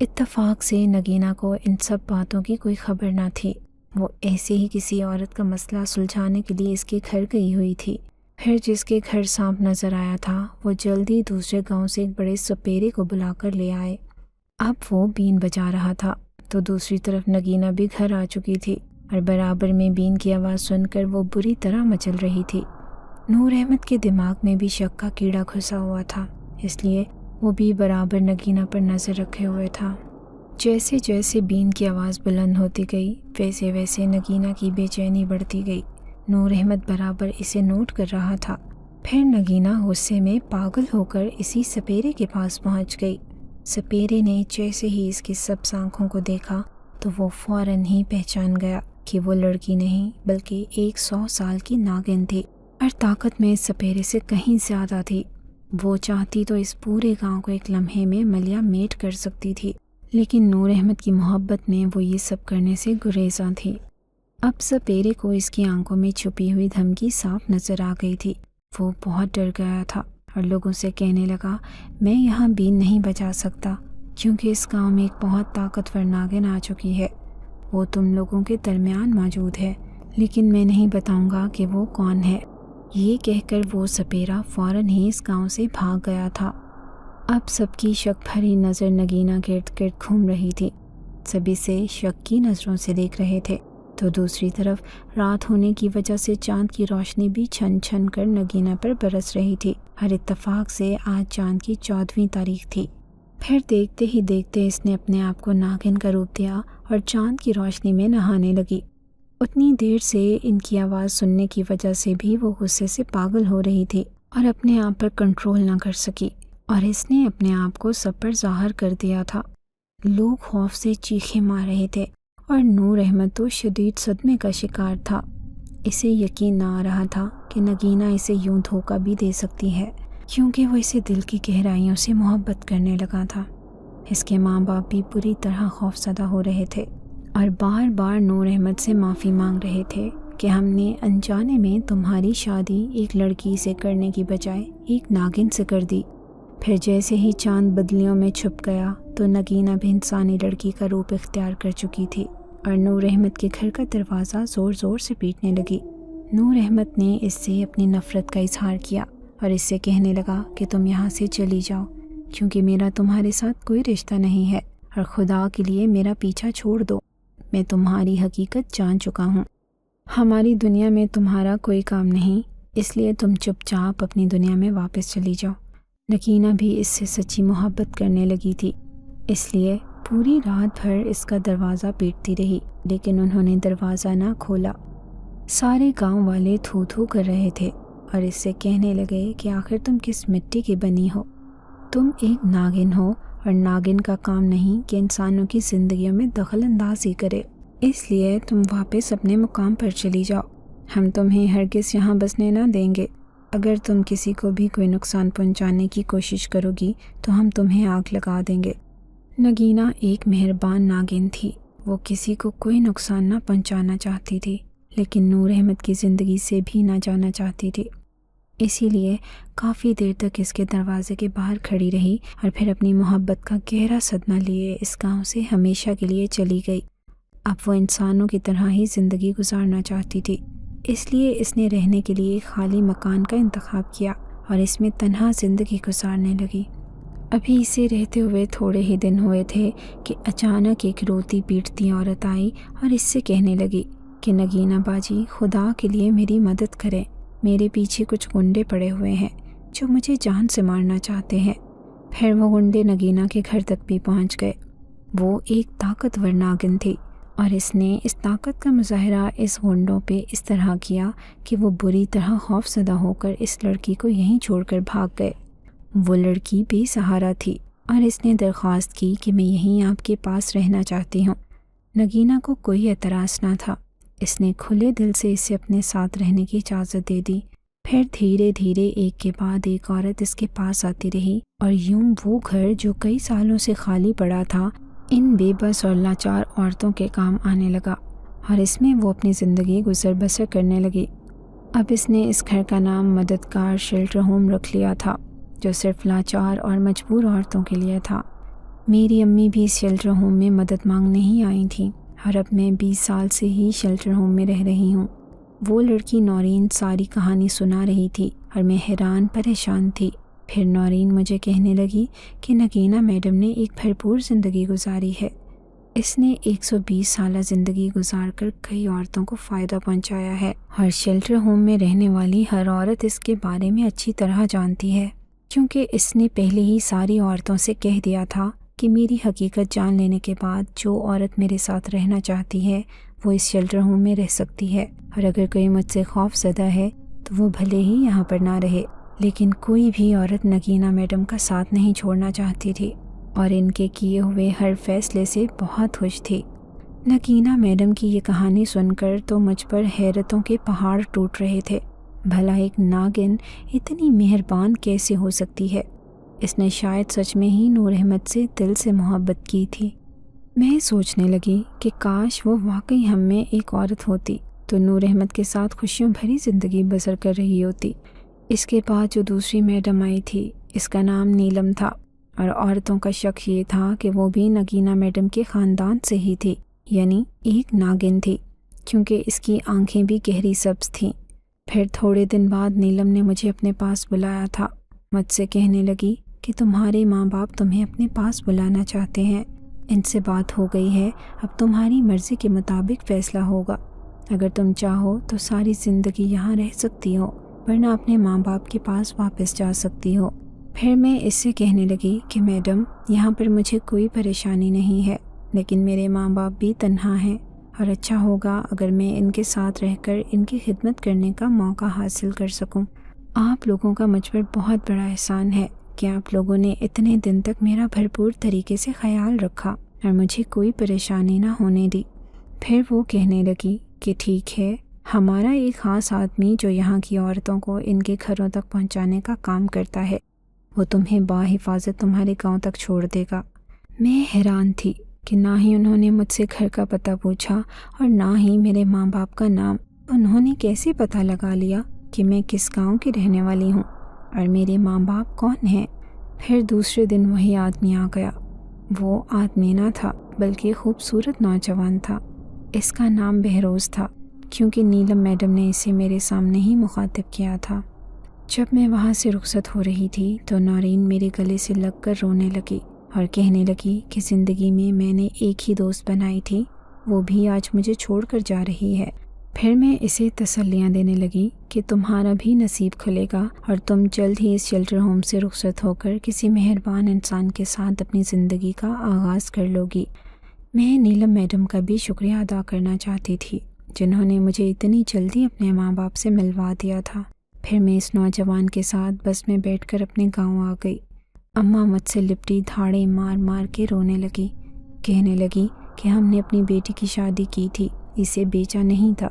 اتفاق سے نگینہ کو ان سب باتوں کی کوئی خبر نہ تھی۔ وہ ایسے ہی کسی عورت کا مسئلہ سلجھانے کے لیے اس کے گھر گئی ہوئی تھی۔ پھر جس کے گھر سانپ نظر آیا تھا وہ جلدی دوسرے گاؤں سے ایک بڑے سپیرے کو بلا کر لے آئے۔ اب وہ بین بجا رہا تھا تو دوسری طرف نگینہ بھی گھر آ چکی تھی، اور برابر میں بین کی آواز سن کر وہ بری طرح مچل رہی تھی۔ نور احمد کے دماغ میں بھی شک کا کیڑا گھسا ہوا تھا، اس لیے وہ بھی برابر نگینہ پر نظر رکھے ہوئے تھا۔ جیسے جیسے بین کی آواز بلند ہوتی گئی ویسے ویسے نگینہ کی بے چینی بڑھتی گئی۔ نور احمد برابر اسے نوٹ کر رہا تھا۔ پھر نگینہ غصے میں پاگل ہو کر اسی سپیرے کے پاس پہنچ گئی۔ سپیرے نے جیسے ہی اس کی سب آنکھوں کو دیکھا تو وہ فوراً ہی پہچان گیا کہ وہ لڑکی نہیں بلکہ 100 سال کی ناگن تھی، اور طاقت میں اس سپیرے سے کہیں زیادہ تھی۔ وہ چاہتی تو اس پورے گاؤں کو ایک لمحے میں ملیا میٹ کر سکتی تھی، لیکن نور احمد کی محبت میں وہ یہ سب کرنے سے گریزاں تھی۔ اب سپیرے کو اس کی آنکھوں میں چھپی ہوئی دھمکی صاف نظر آ گئی تھی۔ وہ بہت ڈر گیا تھا اور لوگوں سے کہنے لگا، میں یہاں بین نہیں بجا سکتا کیونکہ اس گاؤں میں ایک بہت طاقتور ناگن آ چکی ہے۔ وہ تم لوگوں کے درمیان موجود ہے، لیکن میں نہیں بتاؤں گا کہ وہ کون ہے۔ یہ کہہ کر وہ سپیرا فوراً ہی اس گاؤں سے بھاگ گیا تھا۔ اب سب کی شک بھری نظر نگینہ گرد گرد گھوم رہی تھی۔ سب اسے شک کی نظروں سے دیکھ رہے تھے، تو دوسری طرف رات ہونے کی وجہ سے چاند کی روشنی بھی چھن چھن کر نگینہ پر برس رہی تھی۔ ہر اتفاق سے آج چاند کی 14ویں تاریخ تھی۔ پھر دیکھتے ہی دیکھتے اس نے اپنے آپ کو ناگن کا روپ دیا اور چاند کی روشنی میں نہانے لگی۔ اتنی دیر سے ان کی آواز سننے کی وجہ سے بھی وہ غصے سے پاگل ہو رہی تھی اور اپنے آپ پر کنٹرول نہ کر سکی، اور اس نے اپنے آپ کو سب پر ظاہر کر دیا تھا۔ لوگ خوف سے چیخیں مار رہے تھے اور نور احمد تو شدید صدمے کا شکار تھا۔ اسے یقین نہ آ رہا تھا کہ نگینہ اسے یوں دھوکہ بھی دے سکتی ہے، کیونکہ وہ اسے دل کی گہرائیوں سے محبت کرنے لگا تھا۔ اس کے ماں باپ بھی پوری طرح خوفزدہ ہو رہے تھے اور بار بار نور احمد سے معافی مانگ رہے تھے کہ ہم نے انجانے میں تمہاری شادی ایک لڑکی سے کرنے کی بجائے ایک ناگن سے کر دی۔ پھر جیسے ہی چاند بدلیوں میں چھپ گیا تو نگینہ بھی انسانی لڑکی کا روپ اختیار کر چکی تھی اور نور احمد کے گھر کا دروازہ زور زور سے پیٹنے لگی۔ نور احمد نے اس سے اپنی نفرت کا اظہار کیا اور اس سے کہنے لگا کہ تم یہاں سے چلی جاؤ، کیونکہ میرا تمہارے ساتھ کوئی رشتہ نہیں ہے، اور خدا کے لیے میرا پیچھا چھوڑ دو، میں تمہاری حقیقت جان چکا ہوں۔ ہماری دنیا میں تمہارا کوئی کام نہیں، اس لیے تم چپ چاپ اپنی دنیا میں واپس چلی جاؤ۔ نگینہ بھی اس سے سچی محبت کرنے لگی تھی، اس لیے پوری رات بھر اس کا دروازہ پیٹتی رہی، لیکن انہوں نے دروازہ نہ کھولا۔ سارے گاؤں والے تھو تھو کر رہے تھے اور اس سے کہنے لگے کہ آخر تم کس مٹی کی بنی ہو؟ تم ایک ناگن ہو، اور ناگن کا کام نہیں کہ انسانوں کی زندگیوں میں دخل اندازی کرے، اس لیے تم واپس اپنے مقام پر چلی جاؤ، ہم تمہیں ہرگز یہاں بسنے نہ دیں گے۔ اگر تم کسی کو بھی کوئی نقصان پہنچانے کی کوشش کرو گی تو ہم تمہیں آگ لگا دیں گے۔ نگینہ ایک مہربان ناگن تھی، وہ کسی کو کوئی نقصان نہ پہنچانا چاہتی تھی، لیکن نور احمد کی زندگی سے بھی نہ جانا چاہتی تھی، اسی لیے کافی دیر تک اس کے دروازے کے باہر کھڑی رہی اور پھر اپنی محبت کا گہرا صدمہ لیے اس گاؤں سے ہمیشہ کے لیے چلی گئی۔ اب وہ انسانوں کی طرح ہی زندگی گزارنا چاہتی تھی، اس لیے اس نے رہنے کے لیے خالی مکان کا انتخاب کیا اور اس میں تنہا زندگی گزارنے لگی۔ ابھی اسے رہتے ہوئے تھوڑے ہی دن ہوئے تھے کہ اچانک ایک روتی پیٹتی عورت آئی اور اس سے کہنے لگی کہ نگینہ باجی، خدا کے لیے میری مدد کریں، میرے پیچھے کچھ غنڈے پڑے ہوئے ہیں جو مجھے جان سے مارنا چاہتے ہیں۔ پھر وہ غنڈے نگینہ کے گھر تک بھی پہنچ گئے۔ وہ ایک طاقتور ناگن تھی اور اس نے اس طاقت کا مظاہرہ اس غنڈوں پہ اس طرح کیا کہ وہ بری طرح خوف زدہ ہو کر اس لڑکی کو یہیں چھوڑ کر بھاگ گئے۔ وہ لڑکی بے سہارا تھی اور اس نے درخواست کی کہ میں یہیں آپ کے پاس رہنا چاہتی ہوں۔ نگینہ کو کوئی اعتراض نہ تھا، اس نے کھلے دل سے اسے اپنے ساتھ رہنے کی اجازت دے دی۔ پھر دھیرے دھیرے ایک کے بعد ایک عورت اس کے پاس آتی رہی اور یوں وہ گھر جو کئی سالوں سے خالی پڑا تھا ان بے بس اور لاچار عورتوں کے کام آنے لگا، اور اس میں وہ اپنی زندگی گزر بسر کرنے لگی۔ اب اس نے اس گھر کا نام مددگار شیلٹر ہوم رکھ لیا تھا، جو صرف لاچار اور مجبور عورتوں کے لیے تھا۔ میری امی بھی اس شیلٹر ہوم میں مدد مانگنے ہی آئی تھیں، اور اب میں 20 سال سے ہی شیلٹر ہوم میں رہ رہی ہوں۔ وہ لڑکی نورین ساری کہانی سنا رہی تھی اور میں حیران پریشان تھی۔ پھر نورین مجھے کہنے لگی کہ نگینہ میڈم نے ایک بھرپور زندگی گزاری ہے، اس نے 120 سالہ زندگی گزار کر کئی عورتوں کو فائدہ پہنچایا ہے، اور شیلٹر ہوم میں رہنے والی ہر عورت اس کے بارے میں اچھی طرح جانتی ہے، کیونکہ اس نے پہلے ہی ساری عورتوں سے کہہ دیا تھا کہ میری حقیقت جان لینے کے بعد جو عورت میرے ساتھ رہنا چاہتی ہے وہ اس شیلٹر ہوم میں رہ سکتی ہے، اور اگر کوئی مجھ سے خوف زدہ ہے تو وہ بھلے ہی یہاں پر نہ رہے۔ لیکن کوئی بھی عورت نگینہ میڈم کا ساتھ نہیں چھوڑنا چاہتی تھی، اور ان کے کیے ہوئے ہر فیصلے سے بہت خوش تھی۔ نگینہ میڈم کی یہ کہانی سن کر تو مجھ پر حیرتوں کے پہاڑ ٹوٹ رہے تھے۔ بھلا ایک ناگن اتنی مہربان کیسے ہو سکتی ہے؟ اس نے شاید سچ میں ہی نور احمد سے دل سے محبت کی تھی۔ میں سوچنے لگی کہ کاش وہ واقعی ہم میں ایک عورت ہوتی تو نور احمد کے ساتھ خوشیوں بھری زندگی بسر کر رہی ہوتی۔ اس کے بعد جو دوسری میڈم آئی تھی اس کا نام نیلم تھا، اور عورتوں کا شک یہ تھا کہ وہ بھی نگینہ میڈم کے خاندان سے ہی تھی، یعنی ایک ناگن تھی، کیونکہ اس کی آنکھیں بھی گہری سبز تھیں۔ پھر تھوڑے دن بعد نیلم نے مجھے اپنے پاس بلایا تھا، مجھ سے کہنے لگی کہ تمہارے ماں باپ تمہیں اپنے پاس بلانا چاہتے ہیں، ان سے بات ہو گئی ہے، اب تمہاری مرضی کے مطابق فیصلہ ہوگا، اگر تم چاہو تو ساری زندگی یہاں رہ سکتی ہو، ورنہ اپنے ماں باپ کے پاس واپس جا سکتی ہو۔ پھر میں اس سے کہنے لگی کہ میڈم، یہاں پر مجھے کوئی پریشانی نہیں ہے، لیکن میرے ماں باپ بھی تنہا ہیں اور اچھا ہوگا اگر میں ان کے ساتھ رہ کر ان کی خدمت کرنے کا موقع حاصل کر سکوں۔ آپ لوگوں کا مجھ پر بہت بڑا احسان ہے کہ آپ لوگوں نے اتنے دن تک میرا بھرپور طریقے سے خیال رکھا اور مجھے کوئی پریشانی نہ ہونے دی۔ پھر وہ کہنے لگی کہ ٹھیک ہے، ہمارا ایک خاص آدمی جو یہاں کی عورتوں کو ان کے گھروں تک پہنچانے کا کام کرتا ہے، وہ تمہیں باحفاظت تمہارے گاؤں تک چھوڑ دے گا۔ میں حیران تھی کہ نہ ہی انہوں نے مجھ سے گھر کا پتہ پوچھا اور نہ ہی میرے ماں باپ کا نام۔ انہوں نے کیسے پتہ لگا لیا کہ میں کس گاؤں کی رہنے والی ہوں اور میرے ماں باپ کون ہیں؟ پھر دوسرے دن وہی آدمی آ گیا۔ وہ آدمی نہ تھا بلکہ خوبصورت نوجوان تھا۔ اس کا نام بہروز تھا کیونکہ نیلم میڈم نے اسے میرے سامنے ہی مخاطب کیا تھا۔ جب میں وہاں سے رخصت ہو رہی تھی تو نورین میرے گلے سے لگ کر رونے لگی اور کہنے لگی کہ زندگی میں نے ایک ہی دوست بنائی تھی، وہ بھی آج مجھے چھوڑ کر جا رہی ہے۔ پھر میں اسے تسلیاں دینے لگی کہ تمہارا بھی نصیب کھلے گا اور تم جلد ہی اس شیلٹر ہوم سے رخصت ہو کر کسی مہربان انسان کے ساتھ اپنی زندگی کا آغاز کر لو گی۔ میں نیلم میڈم کا بھی شکریہ ادا کرنا چاہتی تھی جنہوں نے مجھے اتنی جلدی اپنے ماں باپ سے ملوا دیا تھا۔ پھر میں اس نوجوان کے ساتھ بس میں بیٹھ کر اپنے گاؤں آ گئی۔ اماں مجھ سے لپٹی دھاڑے مار مار کے رونے لگی، کہنے لگی کہ ہم نے اپنی بیٹی کی شادی کی تھی، اسے بیچا نہیں تھا۔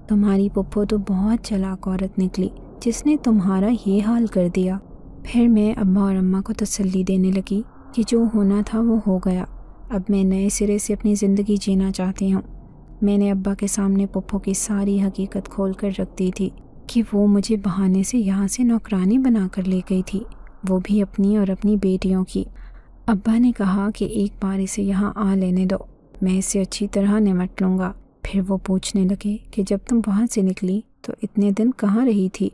تمہاری پپھو تو بہت چلاک عورت نکلی جس نے تمہارا یہ حال کر دیا۔ پھر میں ابا اور اماں کو تسلی دینے لگی کہ جو ہونا تھا وہ ہو گیا، اب میں نئے سرے سے اپنی زندگی جینا چاہتی ہوں۔ میں نے ابا کے سامنے پپھو کی ساری حقیقت کھول کر رکھ دی تھی کہ وہ مجھے بہانے سے یہاں سے نوکرانی بنا کر لے گئی تھی، وہ بھی اپنی اور اپنی بیٹیوں کی۔ ابا نے کہا کہ ایک بار اسے یہاں آ لینے دو، میں اس سے اچھی طرح نمٹ لوں گا۔ پھر وہ پوچھنے لگے کہ جب تم وہاں سے نکلی تو اتنے دن کہاں رہی تھی؟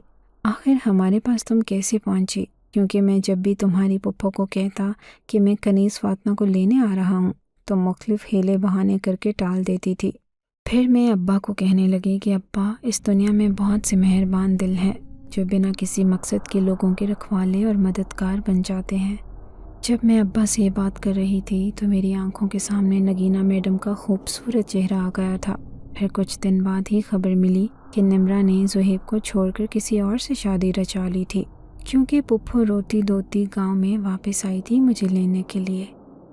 آخر ہمارے پاس تم کیسے پہنچی؟ کیونکہ میں جب بھی تمہاری پپھو کو کہتا کہ میں کنیز فاطمہ کو لینے آ رہا ہوں تو مختلف ہیلے بہانے کر کے ٹال دیتی تھی۔ پھر میں ابا کو کہنے لگی کہ ابا، اس دنیا میں بہت سے مہربان دل ہیں جو بنا کسی مقصد کے لوگوں کے رکھوالے اور مددگار بن جاتے ہیں۔ جب میں ابا سے یہ بات کر رہی تھی تو میری آنکھوں کے سامنے نگینہ میڈم کا خوبصورت چہرہ آ گیا تھا۔ پھر کچھ دن بعد ہی خبر ملی کہ نمرہ نے زہیب کو چھوڑ کر کسی اور سے شادی رچا لی تھی، کیونکہ پپھو روتی دھوتی گاؤں میں واپس آئی تھی مجھے لینے کے لیے،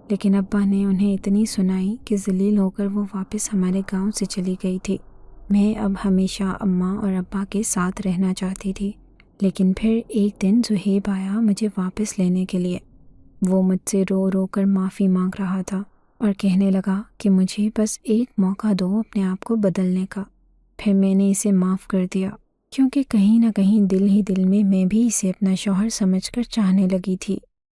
لیکن ابا نے انہیں اتنی سنائی کہ ذلیل ہو کر وہ واپس ہمارے گاؤں سے چلی گئی تھی۔ میں اب ہمیشہ اماں اور ابا کے ساتھ رہنا چاہتی تھی، لیکن پھر ایک دن زہیب آیا مجھے واپس لینے کے لیے۔ وہ مجھ سے رو رو کر معافی مانگ رہا تھا اور کہنے لگا کہ مجھے بس ایک موقع دو اپنے آپ کو بدلنے کا۔ پھر میں نے اسے معاف کر دیا کیونکہ کہیں نہ کہیں دل ہی دل میں بھی اسے اپنا شوہر سمجھ کر چاہنے لگی تھی۔